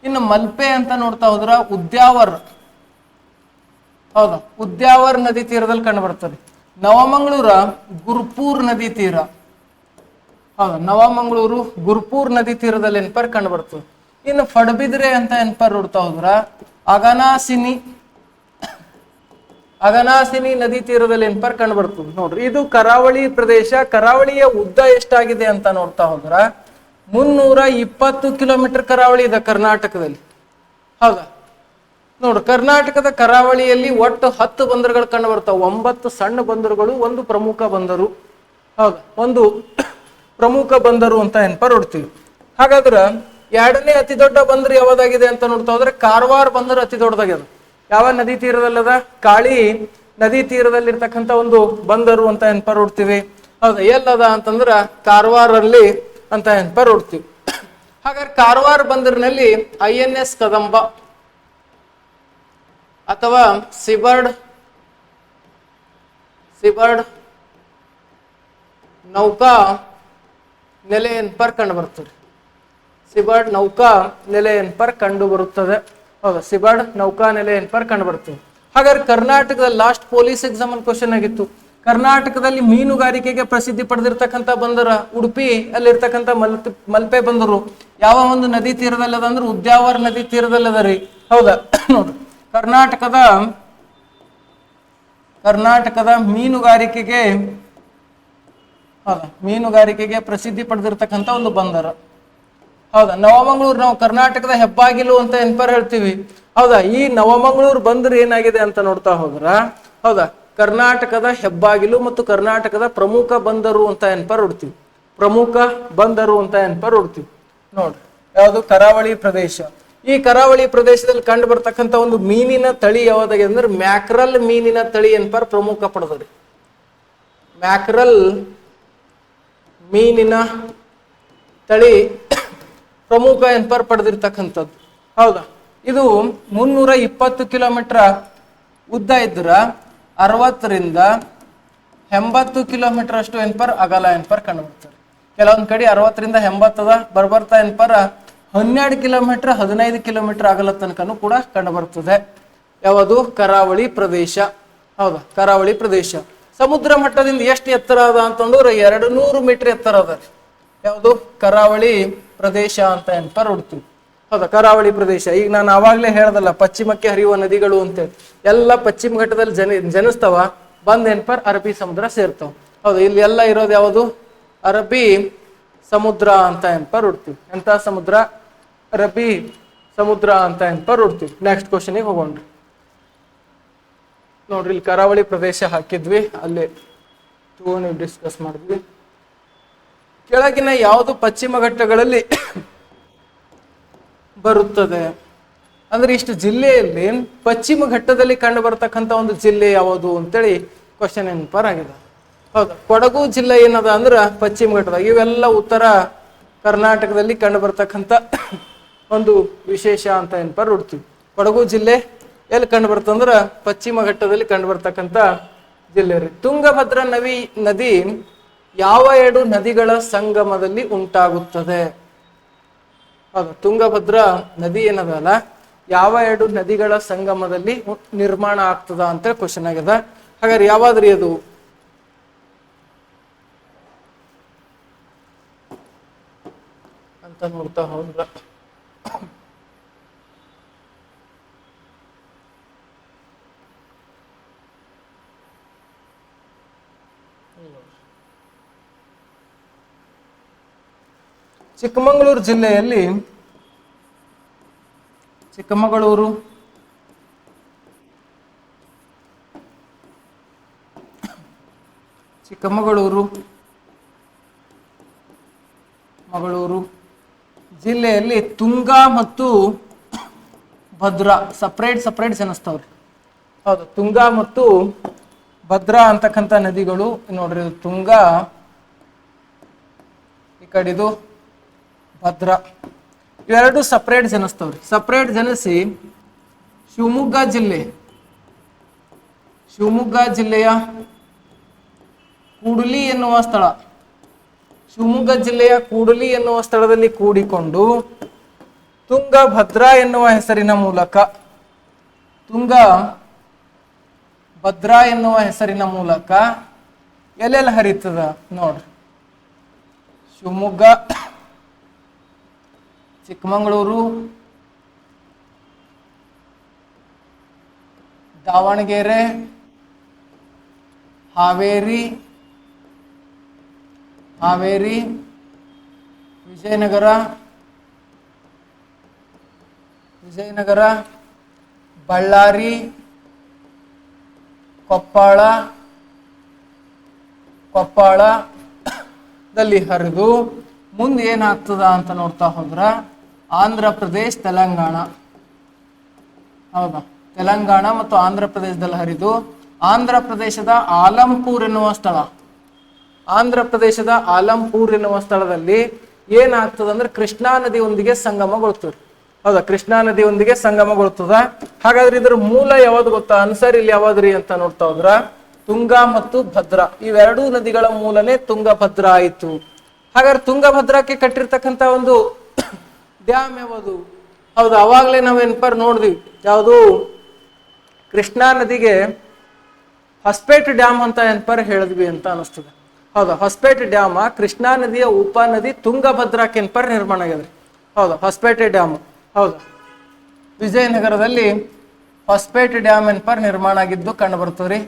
ಇನ್ನು ಮಲ್ಪೆ ಅಂತ ನೋಡ್ತಾ ಹೋದ್ರ ಉದ್ಯಾವರ್ ನದಿ ತೀರದಲ್ಲಿ ಕಂಡು ಬರ್ತದೆ. ನವಮಂಗಳೂರ ಗುರ್ಪೂರ್ ನದಿ ತೀರ ನವಮಂಗಳೂರು ಗುರ್ಪೂರ್ ನದಿ ತೀರದಲ್ಲಿ ಏನಪ್ಪ ಕಂಡು ಬರ್ತದೆ. ಇನ್ನು ಪಡುಬಿದ್ರೆ ಅಂತ ಏನಪ್ಪ ನೋಡ್ತಾ ಹೋದ್ರ ಅಗನಾಸಿನಿ ನದಿ ತೀರದಲ್ಲಿ ಏನಪ್ಪ ಕಂಡು ಬರ್ತದೆ. ನೋಡ್ರಿ, ಇದು ಕರಾವಳಿ ಪ್ರದೇಶ. ಕರಾವಳಿಯ ಉದ್ದ ಎಷ್ಟಾಗಿದೆ ಅಂತ ನೋಡ್ತಾ ಹೋದ್ರ 320 ಕಿಲೋಮೀಟರ್ ಕರಾವಳಿ ಇದೆ ಕರ್ನಾಟಕದಲ್ಲಿ. ಹೌದಾ, ನೋಡು, ಕರ್ನಾಟಕದ ಕರಾವಳಿಯಲ್ಲಿ ಒಟ್ಟು 10 ಬಂದರುಗಳು ಕಂಡು ಬರ್ತಾವ. 9 ಸಣ್ಣ ಬಂದರುಗಳು, ಒಂದು ಪ್ರಮುಖ ಬಂದರು. ಹೌದಾ, ಒಂದು ಪ್ರಮುಖ ಬಂದರು ಅಂತ ಏನಪ್ಪ ನೋಡ್ತೀವಿ. ಹಾಗಾದ್ರ ಎರಡನೇ ಅತಿ ದೊಡ್ಡ ಬಂದರು ಯಾವ್ದಾಗಿದೆ ಅಂತ ನೋಡ್ತಾ ಹೋದ್ರೆ ಕಾರವಾರ ಬಂದರು ಅತಿ ದೊಡ್ಡದಾಗ್ಯದ. ಯಾವ ನದಿ ತೀರದಲ್ಲದ? ಕಾಳಿ ನದಿ ತೀರದಲ್ಲಿರ್ತಕ್ಕಂಥ ಒಂದು ಬಂದರು ಅಂತ ಏನಪ್ಪ ನೋಡ್ತೀವಿ. ಹೌದಾ, ಎಲ್ಲದ ಅಂತಂದ್ರ ಕಾರವಾರಲ್ಲಿ ಅಂತ ಏನಪ್ಪ ನೋಡ್ತೀವಿ. ಹಾಗಾದ್ರೆ ಕಾರವಾರ ಬಂದರಿನಲ್ಲಿ INS ಕದಂಬ ಅಥವಾ ಸಿಬರ್ಡ್ ನೌಕಾ ನೆಲೆ ಏನಪ್ಪ ಕಂಡು ಬರ್ತದೆ. ಸಿಬರ್ಡ್ ನೌಕಾ ನೆಲೆ ಏನಪ್ಪ ಕಂಡು ಬರುತ್ತದೆ. ಹೌದಾ, ಸಿಬರ್ಡ್ ನೌಕಾ ನೆಲೆ ಏನಪ್ಪ ಕಂಡು ಬರ್ತದೆ. ಹಾಗಾದ್ರೆ ಕರ್ನಾಟಕದಲ್ಲಿ ಲಾಸ್ಟ್ ಪೊಲೀಸ್ ಎಕ್ಸಾಮ್ ಅಲ್ಲಿ ಕ್ವಶನ್ ಆಗಿತ್ತು. ಕರ್ನಾಟಕದಲ್ಲಿ ಮೀನುಗಾರಿಕೆಗೆ ಪ್ರಸಿದ್ಧಿ ಪಡೆದಿರ್ತಕ್ಕಂಥ ಬಂದರ ಉಡುಪಿ ಅಲ್ಲಿರ್ತಕ್ಕಂಥ ಮಲ್ಪೆ ಬಂದರು ಯಾವ ಒಂದು ನದಿ ತೀರದಲ್ಲಿ ಅದ ಅಂದ್ರೆ ಉದ್ಯಾವರ ನದಿ ತೀರದಲ್ಲಿ ಅದ ರೀ. ಹೌದಾ, ನೋಡ್ರಿ, ಕರ್ನಾಟಕದ ಮೀನುಗಾರಿಕೆಗೆ ಪ್ರಸಿದ್ಧಿ ಪಡೆದಿರ್ತಕ್ಕಂಥ ಒಂದು ಬಂದರ. ಹೌದಾ, ನವಮಂಗಳೂರು ನಾವು ಕರ್ನಾಟಕದ ಹೆಬ್ಬಾಗಿಲು ಅಂತ ಏನಪ್ಪ ಹೇಳ್ತೀವಿ. ಹೌದಾ, ಈ ನವಮಂಗಳೂರು ಬಂದರು ಏನಾಗಿದೆ ಅಂತ ನೋಡ್ತಾ ಹೋದ್ರ ಹೌದಾ ಕರ್ನಾಟಕದ ಹೆಬ್ಬಾಗಿಲು ಮತ್ತು ಕರ್ನಾಟಕದ ಪ್ರಮುಖ ಬಂದರು ಅಂತ ಏನಪ್ಪ ನೋಡ್ತೀವಿ. ಪ್ರಮುಖ ಬಂದರು ಅಂತ ಏನಪ್ಪ ನೋಡ್ತೀವಿ. ನೋಡ್ರಿ, ಯಾವುದು? ಕರಾವಳಿ ಪ್ರದೇಶ. ಈ ಕರಾವಳಿ ಪ್ರದೇಶದಲ್ಲಿ ಕಂಡು ಬರ್ತಕ್ಕಂಥ ಒಂದು ಮೀನಿನ ತಳಿ ಯಾವ್ದಾಗಿದೆ ಅಂದ್ರೆ ಮ್ಯಾಕ್ರಲ್ ಮೀನಿನ ತಳಿ ಏನಪ್ಪ ಪ್ರಮುಖ ಪಡೆದ್ರಿ. ಮ್ಯಾಕ್ರಲ್ ಮೀನಿನ ತಳಿ ಪ್ರಮುಖ ಏನಪ್ಪ ಪಡೆದಿರ್ತಕ್ಕಂಥದ್ದು. ಹೌದಾ, ಇದು 320 ಕಿಲೋಮೀಟರ್ ಉದ್ದ ಇದ್ರ 60 ರಿಂದ 80 ಕಿಲೋಮೀಟರ್ ಅಷ್ಟು ಏನಪ್ಪ ಅಗಲ ಏನಪ್ಪ ಕಂಡು ಬರ್ತಾರೆ. ಕೆಲವೊಂದ್ ಕಡೆ 60 ರಿಂದ 80 ಅದ. ಬರ್ಬರ್ತಾ ಏನಪ್ಪ 12 ಕಿಲೋಮೀಟರ್ 15 ಕಿಲೋಮೀಟರ್ ಅಗಲ ತನಕನೂ ಕೂಡ ಕಂಡು ಬರ್ತದೆ. ಯಾವುದು? ಕರಾವಳಿ ಪ್ರದೇಶ. ಹೌದಾ, ಕರಾವಳಿ ಪ್ರದೇಶ. ಸಮುದ್ರ ಮಟ್ಟದಿಂದ ಎಷ್ಟು ಎತ್ತರ ಅದ ಅಂತಂದ್ರೆ 200 ಮೀಟರ್ ಎತ್ತರ ಅದ. ಯಾವುದು? ಕರಾವಳಿ ಪ್ರದೇಶ ಅಂತ ಏನಪ್ಪ ನೋಡ್ತೀವಿ. ಹೌದಾ, ಕರಾವಳಿ ಪ್ರದೇಶ. ಈಗ ನಾನು ಆವಾಗ್ಲೇ ಹೇಳ್ದಲ್ಲ ಪಶ್ಚಿಮಕ್ಕೆ ಹರಿಯುವ ನದಿಗಳು ಅಂತೇಳಿ, ಎಲ್ಲ ಪಶ್ಚಿಮ ಘಟ್ಟದಲ್ಲಿ ಜನಿಸ್ತಾವ, ಬಂದ್ ಏನಪ್ಪ ಅರಬ್ಬಿ ಸಮುದ್ರ ಸೇರ್ತಾವ. ಹೌದು, ಇಲ್ಲಿ ಎಲ್ಲ ಇರೋದು ಯಾವುದು? ಅರಬ್ಬಿ ಸಮುದ್ರ ಅಂತ ಏನಪ್ಪ ನೋಡ್ತೀವಿ. ಎಂತ ಸಮುದ್ರ? ಅರಬ್ಬಿ ಸಮುದ್ರ ಅಂತ ಏನಪ್ಪ ನೋಡ್ತೀವಿ. ನೆಕ್ಸ್ಟ್ ಕ್ವಶನ್ಗೆ ಹೋಗೋಣ್ರಿ. ನೋಡ್ರಿ, ಇಲ್ಲಿ ಕರಾವಳಿ ಪ್ರದೇಶ ಹಾಕಿದ್ವಿ, ಅಲ್ಲಿ ನೀವು ಡಿಸ್ಕಸ್ ಮಾಡಿದ್ವಿ. ಕೆಳಗಿನ ಯಾವುದು ಪಶ್ಚಿಮ ಘಟ್ಟಗಳಲ್ಲಿ ಬರುತ್ತದೆ? ಅಂದ್ರೆ ಇಷ್ಟು ಜಿಲ್ಲೆಯಲ್ಲಿ ಪಶ್ಚಿಮ ಘಟ್ಟದಲ್ಲಿ ಕಂಡು ಬರ್ತಕ್ಕಂಥ ಒಂದು ಜಿಲ್ಲೆ ಯಾವುದು ಅಂತೇಳಿ ಕ್ವಶನ್ ಏನ್ಪರ್ ಆಗಿದೆ. ಹೌದಾ, ಕೊಡಗು ಜಿಲ್ಲೆ ಏನದ ಅಂದ್ರೆ ಪಶ್ಚಿಮ ಘಟ್ಟದ, ಇವೆಲ್ಲ ಉತ್ತರ ಕರ್ನಾಟಕದಲ್ಲಿ ಕಂಡು ಬರ್ತಕ್ಕಂಥ ಒಂದು ವಿಶೇಷ ಅಂತ ಏನ್ಪರ್ ಹುಡ್ತೀವಿ. ಕೊಡಗು ಜಿಲ್ಲೆ ಎಲ್ಲಿ ಕಂಡು ಬರ್ತಂದ್ರ ಪಶ್ಚಿಮ ಘಟ್ಟದಲ್ಲಿ ಕಂಡು ಬರ್ತಕ್ಕಂಥ ಜಿಲ್ಲೆ ರೀ. ತುಂಗಭದ್ರಾ ನದಿ ಯಾವ ಎರಡು ನದಿಗಳ ಸಂಗಮದಲ್ಲಿ ಉಂಟಾಗುತ್ತದೆ? ಹೌದು, ತುಂಗಭದ್ರಾ ನದಿ ಏನದಲ್ಲ ಯಾವ ಎರಡು ನದಿಗಳ ಸಂಗಮದಲ್ಲಿ ನಿರ್ಮಾಣ ಆಗ್ತದ ಅಂತ ಕ್ವಶನ್ ಆಗ್ಯದ. ಹಾಗಾದ್ರೆ ಯಾವಾದ್ರಿ ಅದು? ಅಂತ ನೋಡ್ತಾ ಹೋದ್ರ ಚಿಕ್ಕಮಗಳೂರು ಜಿಲ್ಲೆಯಲ್ಲಿ ಚಿಕ್ಕಮಗಳೂರು ಜಿಲ್ಲೆಯಲ್ಲಿ ತುಂಗಾ ಮತ್ತು ಭದ್ರಾ ಸಪ್ರೇಟ್ ಜನಿಸ್ತಾವ್ರಿ. ಹೌದು, ತುಂಗಾ ಮತ್ತು ಭದ್ರಾ ಅಂತಕ್ಕಂಥ ನದಿಗಳು ನೋಡ್ರಿ. ತುಂಗಾ ಈ ಕಡೆದು ಭದ್ರಾ, ಇವೆರಡು ಸಪ್ರೇಟ್ ಜನಿಸ್ತಾವ್ರಿ. ಸಪ್ರೇಟ್ ಜನಿಸಿ ಶಿವಮೊಗ್ಗ ಜಿಲ್ಲೆಯ ಕೂಡಲಿ ಎನ್ನುವ ಸ್ಥಳ, ಶಿವಮೊಗ್ಗ ಜಿಲ್ಲೆಯ ಕೂಡಲಿ ಎನ್ನುವ ಸ್ಥಳದಲ್ಲಿ ಕೂಡಿಕೊಂಡು ತುಂಗಭದ್ರಾ ಎನ್ನುವ ಹೆಸರಿನ ಮೂಲಕ ಎಲ್ಲೆಲ್ಲಿ ಹರಿತದ ನೋಡ್ರಿ. ಶಿವಮೊಗ್ಗ, ಚಿಕ್ಕಮಗಳೂರು, ದಾವಣಗೆರೆ, ಹಾವೇರಿ, ವಿಜಯನಗರ, ಬಳ್ಳಾರಿ, ಕೊಪ್ಪಳದಲ್ಲಿ ಹರಿದು ಮುಂದೆ ಏನಾಗ್ತದ ಅಂತ ನೋಡ್ತಾ ಹೋದ್ರ ಆಂಧ್ರ ಪ್ರದೇಶ್, ತೆಲಂಗಾಣ. ಹೌದಾ, ತೆಲಂಗಾಣ ಮತ್ತು ಆಂಧ್ರ ಪ್ರದೇಶದಲ್ಲಿ ಹರಿದು ಆಂಧ್ರ ಪ್ರದೇಶದ ಆಲಂಪುರ್ ಎನ್ನುವ ಸ್ಥಳದಲ್ಲಿ ಏನಾಗ್ತದ ಅಂದ್ರೆ ಕೃಷ್ಣಾ ನದಿಯೊಂದಿಗೆ ಸಂಗಮಗೊಳ್ತದೆ. ಹೌದಾ, ಕೃಷ್ಣಾ ನದಿಯೊಂದಿಗೆ ಸಂಗಮಗೊಳ್ತದ. ಹಾಗಾದ್ರೆ ಇದ್ರ ಮೂಲ ಯಾವ್ದು ಗೊತ್ತಾ? ಆನ್ಸರ್ ಇಲ್ಲಿ ಯಾವ್ದ್ರಿ ಅಂತ ನೋಡ್ತಾ ಹೋದ್ರ ತುಂಗಾ ಮತ್ತು ಭದ್ರಾ, ಇವೆರಡೂ ನದಿಗಳ ಮೂಲನೇ ತುಂಗಭದ್ರಾ ಆಯಿತು. ಹಾಗಾದ್ರೆ ತುಂಗಭದ್ರಾಕ್ಕೆ ಕಟ್ಟಿರ್ತಕ್ಕಂಥ ಒಂದು ಡ್ಯಾಮ್ ಯಾವುದು? ಹೌದು, ಅವಾಗಲೇ ನಾವೇನ್ಪರ್ ನೋಡಿದ್ವಿ, ಯಾವುದು ಕೃಷ್ಣಾ ನದಿಗೆ ಹೊಸಪೇಟೆ ಡ್ಯಾಮ್ ಅಂತ ಏನ್ಪರ್ ಹೇಳಿದ್ವಿ ಅಂತ ಅನಿಸ್ತದೆ. ಹೌದಾ, ಹೊಸಪೇಟೆ ಡ್ಯಾಮ್ ಕೃಷ್ಣಾ ನದಿಯ ಉಪನದಿ ತುಂಗಭದ್ರಾಕ್ಕೆ ಏನ್ಪರ್ ನಿರ್ಮಾಣ ಆಗ್ಯದ್ರಿ. ಹೌದಾ, ಹೊಸಪೇಟೆ ಡ್ಯಾಮ್. ಹೌದಾ, ವಿಜಯನಗರದಲ್ಲಿ ಹೊಸಪೇಟೆ ಡ್ಯಾಮ್ ಏನ್ಪರ್ ನಿರ್ಮಾಣ ಆಗಿದ್ದು ಕಂಡು ಬರ್ತದ್ರಿ.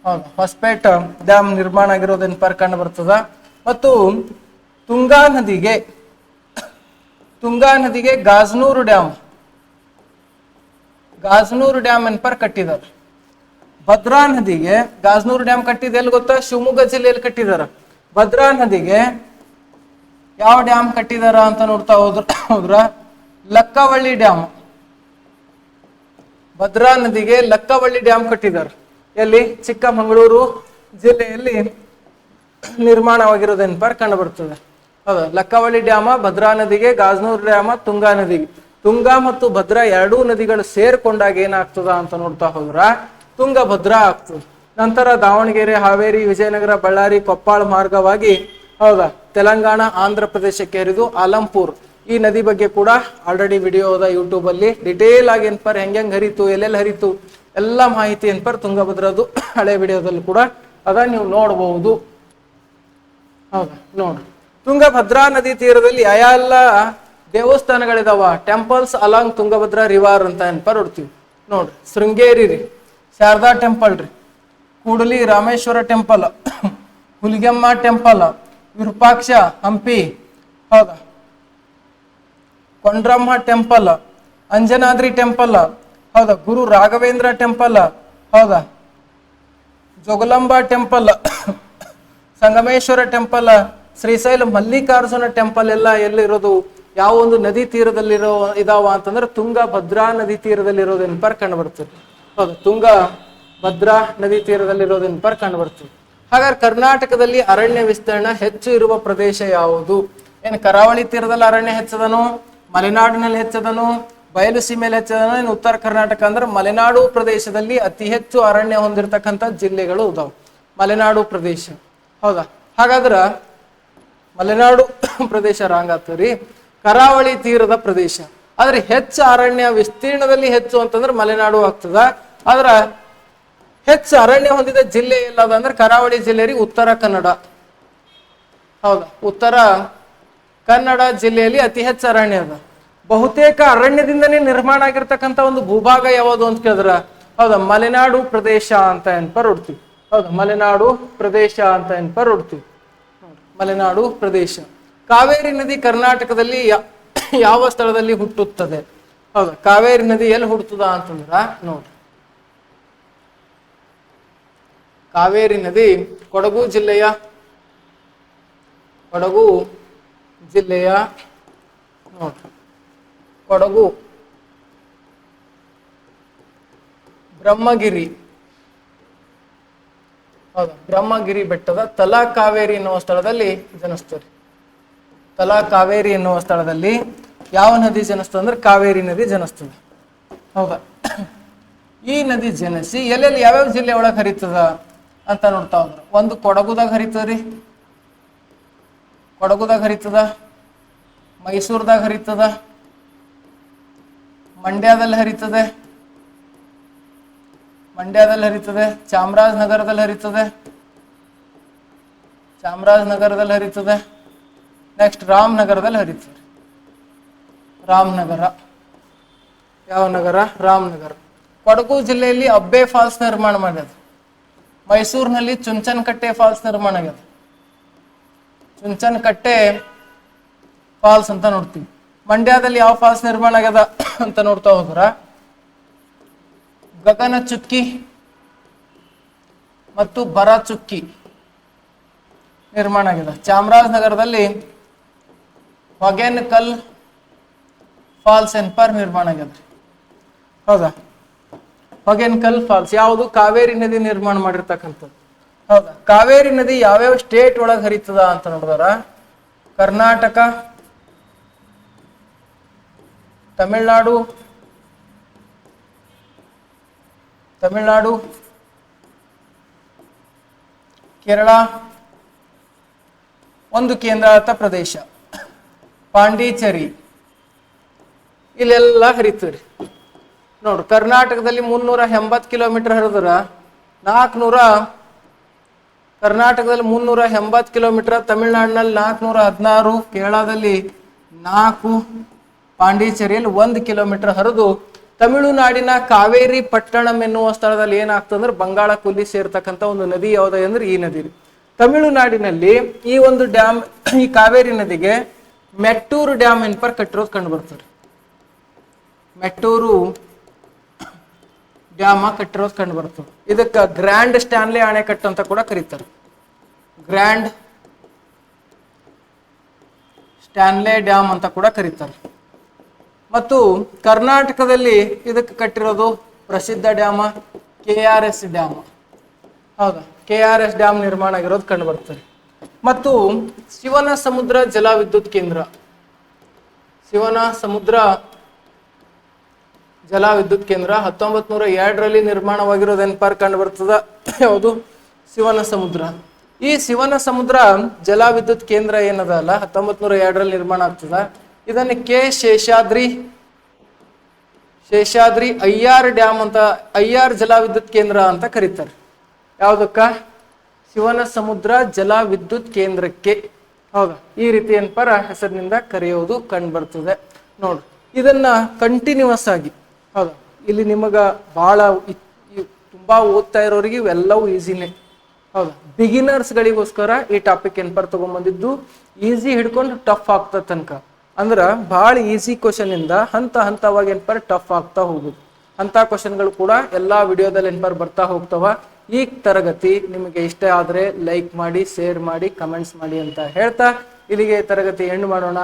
ಹೌದು, ಹೊಸಪೇಟೆ ಡ್ಯಾಮ್ ನಿರ್ಮಾಣ ಆಗಿರೋದು ಏನ್ಪರ್ ಕಂಡು ಬರ್ತದ. ಮತ್ತು ತುಂಗಾ ನದಿಗೆ ಗಾಜನೂರು ಡ್ಯಾಮ್ ಏನ್ಪರ್ ಕಟ್ಟಿದ್ದಾರೆ. ಭದ್ರಾ ನದಿಗೆ ಗಾಜನೂರು ಡ್ಯಾಮ್ ಕಟ್ಟಿದೆ ಎಲ್ಲಿ ಗೊತ್ತಾ? ಶಿವಮೊಗ್ಗ ಜಿಲ್ಲೆಯಲ್ಲಿ ಕಟ್ಟಿದಾರ. ಭದ್ರಾ ನದಿಗೆ ಯಾವ ಡ್ಯಾಮ್ ಕಟ್ಟಿದಾರ ಅಂತ ನೋಡ್ತಾ ಹೋದ್ರ ಲಕ್ಕವಳ್ಳಿ ಡ್ಯಾಮ್. ಭದ್ರಾ ನದಿಗೆ ಲಕ್ಕವಳ್ಳಿ ಡ್ಯಾಮ್ ಕಟ್ಟಿದಾರ. ಎಲ್ಲಿ? ಚಿಕ್ಕಮಗಳೂರು ಜಿಲ್ಲೆಯಲ್ಲಿ ನಿರ್ಮಾಣವಾಗಿರೋದೇನ್ಪರ್ ಕಂಡು ಬರ್ತದೆ. ಹೌದಾ, ಲಕ್ಕವಳ್ಳಿ ಡ್ಯಾಮ ಭದ್ರಾ ನದಿಗೆ, ಗಾಜನೂರು ಡ್ಯಾಮ ತುಂಗಾ ನದಿಗೆ. ತುಂಗಾ ಮತ್ತು ಭದ್ರಾ ಎರಡೂ ನದಿಗಳು ಸೇರ್ಕೊಂಡಾಗ ಏನಾಗ್ತದ ಅಂತ ನೋಡ್ತಾ ಹೋದ್ರ ತುಂಗಭದ್ರಾ ಆಗ್ತದೆ. ನಂತರ ದಾವಣಗೆರೆ, ಹಾವೇರಿ, ವಿಜಯನಗರ, ಬಳ್ಳಾರಿ, ಕೊಪ್ಪಳ ಮಾರ್ಗವಾಗಿ ಹೌದಾ ತೆಲಂಗಾಣ, ಆಂಧ್ರ ಪ್ರದೇಶಕ್ಕೆ ಹರಿದು ಆಲಂಪುರ್. ಈ ನದಿ ಬಗ್ಗೆ ಕೂಡ ಆಲ್ರೆಡಿ ವಿಡಿಯೋ ಅದ ಯೂಟ್ಯೂಬ್ ಅಲ್ಲಿ, ಡಿಟೇಲ್ ಆಗಿ ಏನ್ಪರ್ ಹೆಂಗ್ ಹರಿತು, ಎಲ್ಲೆಲ್ಲಿ ಹರಿತು ಎಲ್ಲ ಮಾಹಿತಿ ಏನ್ಪರ್ ತುಂಗಭದ್ರದ್ದು ಹಳೆ ವಿಡಿಯೋದಲ್ಲಿ ಕೂಡ ಅದ, ನೀವು ನೋಡಬಹುದು. ಹೌದಾ, ನೋಡ್ರಿ ತುಂಗಭದ್ರಾ ನದಿ ತೀರದಲ್ಲಿ ಎಲ್ಲ ದೇವಸ್ಥಾನಗಳಿದಾವ, ಟೆಂಪಲ್ಸ್ ಅಲಾಂಗ್ ತುಂಗಭದ್ರಾ ರಿವರ್ ಅಂತ ಏನ್ಪರ್ ಹೊಡ್ತೀವಿ ನೋಡ್ರಿ. ಶೃಂಗೇರಿ ರೀ, ಶಾರದಾ ಟೆಂಪಲ್ ರೀ, ಕೂಡಲಿ ರಾಮೇಶ್ವರ ಟೆಂಪಲ್, ಹುಲಿಗೆಮ್ಮ ಟೆಂಪಲ್, ವಿರೂಪಾಕ್ಷ ಹಂಪಿ, ಹೌದಾ, ಕೊಂಡ್ರಮ್ಮ ಟೆಂಪಲ್, ಅಂಜನಾದ್ರಿ ಟೆಂಪಲ್, ಹೌದಾ, ಗುರು ರಾಘವೇಂದ್ರ ಟೆಂಪಲ್, ಹೌದಾ, Jogulamba temple, Sangameshwara temple, Srisaila Mallikarjuna temple ಎಲ್ಲ ಎಲ್ಲಿರೋದು? ಯಾವ ಒಂದು ನದಿ ತೀರದಲ್ಲಿರೋ ಇದಾವ ಅಂತಂದ್ರೆ ತುಂಗ ಭದ್ರಾ ನದಿ ತೀರದಲ್ಲಿರೋದೇನಪ್ಪ ಕಂಡು ಬರ್ತದೆ. ಹೌದು, ತುಂಗ ಭದ್ರಾ ನದಿ ತೀರದಲ್ಲಿರೋದೇನಪ್ಪ ಕಂಡು ಬರ್ತದೆ. ಹಾಗಾದ್ರೆ ಕರ್ನಾಟಕದಲ್ಲಿ ಅರಣ್ಯ ವಿಸ್ತೀರ್ಣ ಹೆಚ್ಚು ಇರುವ ಪ್ರದೇಶ ಯಾವುದು? ಏನು ಕರಾವಳಿ ತೀರದಲ್ಲಿ ಅರಣ್ಯ ಹೆಚ್ಚದನು, ಮಲೆನಾಡಿನಲ್ಲಿ ಹೆಚ್ಚದನು, ಬಯಲು ಸೀಮೆಯಲ್ಲಿ ಹೆಚ್ಚದನು, ಏನು ಉತ್ತರ ಕರ್ನಾಟಕ ಅಂದ್ರೆ ಮಲೆನಾಡು ಪ್ರದೇಶದಲ್ಲಿ ಅತಿ ಹೆಚ್ಚು ಅರಣ್ಯ ಹೊಂದಿರತಕ್ಕಂಥ ಜಿಲ್ಲೆಗಳು ಇದಾವೆ. ಮಲೆನಾಡು ಪ್ರದೇಶ. ಹೌದಾ? ಹಾಗಾದ್ರ ಮಲೆನಾಡು ಪ್ರದೇಶ ರಾಂಗ್ ಆಗ್ತದ್ರಿ. ಕರಾವಳಿ ತೀರದ ಪ್ರದೇಶ ಆದ್ರೆ ಹೆಚ್ಚು ಅರಣ್ಯ ವಿಸ್ತೀರ್ಣದಲ್ಲಿ ಹೆಚ್ಚು ಅಂತಂದ್ರೆ ಮಲೆನಾಡು ಆಗ್ತದ. ಆದ್ರ ಹೆಚ್ಚು ಅರಣ್ಯ ಹೊಂದಿದ ಜಿಲ್ಲೆ ಎಲ್ಲದ ಅಂದ್ರೆ ಕರಾವಳಿ ಜಿಲ್ಲೆ ರೀ, ಉತ್ತರ ಕನ್ನಡ. ಹೌದಾ? ಉತ್ತರ ಕನ್ನಡ ಜಿಲ್ಲೆಯಲ್ಲಿ ಅತಿ ಹೆಚ್ಚು ಅರಣ್ಯ ಅದ. ಬಹುತೇಕ ಅರಣ್ಯದಿಂದನೇ ನಿರ್ಮಾಣ ಆಗಿರ್ತಕ್ಕಂಥ ಒಂದು ಭೂಭಾಗ ಯಾವುದು ಅಂತ ಕೇಳಿದ್ರ, ಹೌದಾ, ಮಲೆನಾಡು ಪ್ರದೇಶ ಅಂತ ಹೊಡ್ತೀವಿ. ಹೌದಾ, ಮಲೆನಾಡು ಪ್ರದೇಶ ಅಂತ ಹೊಡ್ತೀವಿ. ಮಲೆನಾಡು ಪ್ರದೇಶ. ಕಾವೇರಿ ನದಿ ಕರ್ನಾಟಕದಲ್ಲಿ ಯಾವ ಸ್ಥಳದಲ್ಲಿ ಹುಟ್ಟುತ್ತದೆ? ಹೌದಾ, ಕಾವೇರಿ ನದಿ ಎಲ್ಲಿ ಹುಟ್ಟುತ್ತದ ಅಂತಂದ್ರ ನೋಡ್ರಿ, ಕಾವೇರಿ ನದಿ ಕೊಡಗು ಜಿಲ್ಲೆಯ ನೋಡ್ರಿ, ಕೊಡಗು ಬ್ರಹ್ಮಗಿರಿ. ಹೌದಾ, ಬ್ರಹ್ಮಗಿರಿ ಬೆಟ್ಟದ ತಲಾ ಕಾವೇರಿ ಎನ್ನುವ ಸ್ಥಳದಲ್ಲಿ ಜನಿಸ್ತದೆ. ತಲಾ ಕಾವೇರಿ ಎನ್ನುವ ಸ್ಥಳದಲ್ಲಿ ಯಾವ ನದಿ ಜನಿಸ್ತದೆ ಅಂದ್ರೆ ಕಾವೇರಿ ನದಿ ಜನಿಸ್ತದೆ. ಹೌದಾ? ಈ ನದಿ ಜನಿಸಿ ಎಲ್ಲೆಲ್ಲಿ ಯಾವ್ಯಾವ ಜಿಲ್ಲೆ ಒಳಗೆ ಹರಿತದ ಅಂತ ನೋಡ್ತಾ ಹೋದ್ರ, ಒಂದು ಕೊಡಗುದಾಗ ಹರಿತದ್ರಿ, ಕೊಡಗುದಾಗ ಹರಿತದ, ಮೈಸೂರ್ದಾಗ ಹರಿತದ, ಮಂಡ್ಯದಲ್ಲಿ ಹರಿತದೆ, ಚಾಮರಾಜನಗರದಲ್ಲಿ ಹರಿತದೆ, ನೆಕ್ಸ್ಟ್ ರಾಮನಗರದಲ್ಲಿ ಹರಿತದೆ. ರಾಮನಗರ. ಯಾವ ನಗರ? ರಾಮನಗರ. ಕೊಡಗು ಜಿಲ್ಲೆಯಲ್ಲಿ ಅಬ್ಬೆ ಫಾಲ್ಸ್ ನಿರ್ಮಾಣ ಮಾಡ್ಯದ. ಮೈಸೂರಿನಲ್ಲಿ ಚುಂಚನಕಟ್ಟೆ ಫಾಲ್ಸ್ ನಿರ್ಮಾಣ ಆಗ್ಯದ. ಚುಂಚನಕಟ್ಟೆ ಫಾಲ್ಸ್ ಅಂತ ನೋಡ್ತೀವಿ. ಮಂಡ್ಯದಲ್ಲಿ ಯಾವ ಫಾಲ್ಸ್ ನಿರ್ಮಾಣ ಆಗ್ಯದ ಅಂತ ನೋಡ್ತಾ ಹೋದ್ರ ಗಗನ ಚುಕ್ಕಿ ಮತ್ತು ಬರ ಚುಕ್ಕಿ ನಿರ್ಮಾಣ ಆಗಿದೆ. ಚಾಮರಾಜನಗರದಲ್ಲಿ ಹೊಗೆನಕಲ್ ಫಾಲ್ಸ್ ನಿರ್ಮಾಣ ಆಗ್ಯದ. ಹೌದಾ? ಹೊಗೆನಕಲ್ ಫಾಲ್ಸ್ ಯಾವುದು? ಕಾವೇರಿ ನದಿ ನಿರ್ಮಾಣ ಮಾಡಿರ್ತಕ್ಕಂಥದ್ದು. ಹೌದಾ? ಕಾವೇರಿ ನದಿ ಯಾವ್ಯಾವ ಸ್ಟೇಟ್ ಒಳಗೆ ಹರಿತದ ಅಂತ ನೋಡಿದಾರ, ಕರ್ನಾಟಕ, ತಮಿಳುನಾಡು, ಕೇರಳ, ಒಂದು ಕೇಂದ್ರಾಡಳಿತ ಪ್ರದೇಶ ಪಾಂಡಿಚೇರಿ, ಇಲ್ಲೆಲ್ಲ ಹರಿತೀರಿ. ನೋಡ್ರಿ, ಕರ್ನಾಟಕದಲ್ಲಿ 380 ಕಿಲೋಮೀಟರ್ ಹರಿದ್ರ ಕರ್ನಾಟಕದಲ್ಲಿ 380 ಕಿಲೋಮೀಟರ್, ತಮಿಳುನಾಡಿನಲ್ಲಿ 416, ಕೇರಳದಲ್ಲಿ 4, ಪಾಂಡಿಚೇರಿಯಲ್ಲಿ 1 ಕಿಲೋಮೀಟರ್ ಹರಿದು ತಮಿಳುನಾಡಿನ ಕಾವೇರಿ ಪಟ್ಟಣಂ ಎನ್ನುವ ಸ್ಥಳದಲ್ಲಿ ಏನಾಗ್ತದಂದ್ರೆ ಬಂಗಾಳ ಕೊಲ್ಲಿ ಸೇರ್ತಕ್ಕಂಥ ಒಂದು ನದಿ ಯಾವ್ದು ಅಂದ್ರೆ ಈ ನದಿ. ತಮಿಳುನಾಡಿನಲ್ಲಿ ಈ ಒಂದು ಡ್ಯಾಮ್, ಈ ಕಾವೇರಿ ನದಿಗೆ ಮೆಟ್ಟೂರು ಡ್ಯಾಮ್ ಕಟ್ಟಿರೋದು ಕಂಡು ಬರ್ತದೆ. ಮೆಟ್ಟೂರು ಡ್ಯಾಮ್ ಕಟ್ಟಿರೋದು ಕಂಡು ಬರ್ತದೆ. ಇದಕ್ಕೆ ಗ್ರ್ಯಾಂಡ್ ಸ್ಟ್ಯಾನ್ಲಿ ಅಣೆಕಟ್ಟು ಅಂತ ಕೂಡ ಕರೀತಾರೆ. ಗ್ರ್ಯಾಂಡ್ ಸ್ಟ್ಯಾನ್ಲೆ ಡ್ಯಾಮ್ ಅಂತ ಕೂಡ ಕರೀತಾರೆ. ಮತ್ತು ಕರ್ನಾಟಕದಲ್ಲಿ ಇದಕ್ಕೆ ಕಟ್ಟಿರೋದು ಪ್ರಸಿದ್ಧ ಡ್ಯಾಮ KRS ಡ್ಯಾಮ್. ಹೌದಾ? KRS ಡ್ಯಾಮ್ ನಿರ್ಮಾಣ ಆಗಿರೋದು ಕಂಡು ಬರ್ತದೆ. ಮತ್ತು ಶಿವನ ಸಮುದ್ರ ಜಲ ವಿದ್ಯುತ್ ಕೇಂದ್ರ, ಶಿವನ ಸಮುದ್ರ ಜಲ ವಿದ್ಯುತ್ ಕೇಂದ್ರ 1902ರಲ್ಲಿ ನಿರ್ಮಾಣವಾಗಿರೋದೇನಪ್ಪ ಕಂಡು ಬರ್ತದ, ಯಾವುದು? ಶಿವನ ಸಮುದ್ರ. ಈ ಶಿವನ ಸಮುದ್ರ ಜಲ ವಿದ್ಯುತ್ ಕೇಂದ್ರ ಏನದ ಅಲ್ಲ 1902ರಲ್ಲಿ ನಿರ್ಮಾಣ ಆಗ್ತದ. ಇದನ್ನು ಶೇಷಾದ್ರಿ ಅಯ್ಯಾರ್ ಡ್ಯಾಮ್ ಅಂತ, ಅಯ್ಯಾರ್ ಜಲ ವಿದ್ಯುತ್ ಕೇಂದ್ರ ಅಂತ ಕರೀತಾರೆ. ಯಾವುದಕ್ಕ? ಶಿವನ ಸಮುದ್ರ ಜಲ ವಿದ್ಯುತ್ ಕೇಂದ್ರಕ್ಕೆ. ಹೌದಾ? ಈ ರೀತಿ ಏನಪ್ಪ ಹೆಸರಿನಿಂದ ಕರೆಯೋದು ಕಂಡು ಬರ್ತದೆ. ನೋಡ್ರಿ, ಇದನ್ನ ಕಂಟಿನ್ಯೂಸ್ ಆಗಿ, ಹೌದಾ, ಇಲ್ಲಿ ನಿಮಗ ಬಹಳ ತುಂಬಾ ಓದ್ತಾ ಇರೋರಿಗೆ ಇವೆಲ್ಲವೂ ಈಸಿನೇ. ಹೌದಾ? ಬಿಗಿನರ್ಸ್ಗಳಿಗೋಸ್ಕರ ಈ ಟಾಪಿಕ್ ತಗೊಂಡ್ಬಂದಿದ್ದು, ಈಸಿ ಹಿಡ್ಕೊಂಡು ಟಫ್ ಆಗ್ತದ ತನಕ. ಅಂದ್ರ ಬಹಳ ಈಸಿ ಕ್ವಶನ್ ಇಂದ ಹಂತ ಹಂತವಾಗಿ ಟಫ್ ಆಗ್ತಾ ಹೋಗುದು. ಅಂತ ಕ್ವಶನ್ಗಳು ಕೂಡ ಎಲ್ಲಾ ವಿಡಿಯೋದಲ್ಲಿ ಬರ್ತಾ ಹೋಗ್ತಾವ. ಈ ತರಗತಿ ನಿಮಗೆ ಇಷ್ಟ ಆದ್ರೆ ಲೈಕ್ ಮಾಡಿ, ಶೇರ್ ಮಾಡಿ, ಕಮೆಂಟ್ಸ್ ಮಾಡಿ ಅಂತ ಹೇಳ್ತಾ ಇಲ್ಲಿಗೆ ತರಗತಿ ಎಂಡ್ ಮಾಡೋಣ.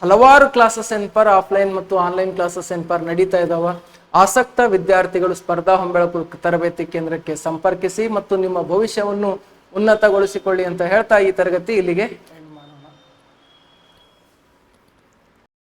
ಹಲವಾರು ಕ್ಲಾಸಸ್ ಎನ್ಪರ್ ಆಫ್ಲೈನ್ ಮತ್ತು ಆನ್ಲೈನ್ ಕ್ಲಾಸಸ್ ಎನ್ಪರ್ ನಡೀತಾ ಇದಾವ. ಆಸಕ್ತ ವಿದ್ಯಾರ್ಥಿಗಳು ಸ್ಪರ್ಧಾ ಹೊಂಬೆಳಕು ತರಬೇತಿ ಕೇಂದ್ರಕ್ಕೆ ಸಂಪರ್ಕಿಸಿ ಮತ್ತು ನಿಮ್ಮ ಭವಿಷ್ಯವನ್ನು ಉನ್ನತಗೊಳಿಸಿಕೊಳ್ಳಿ ಅಂತ ಹೇಳ್ತಾ ಈ ತರಗತಿ ಇಲ್ಲಿಗೆ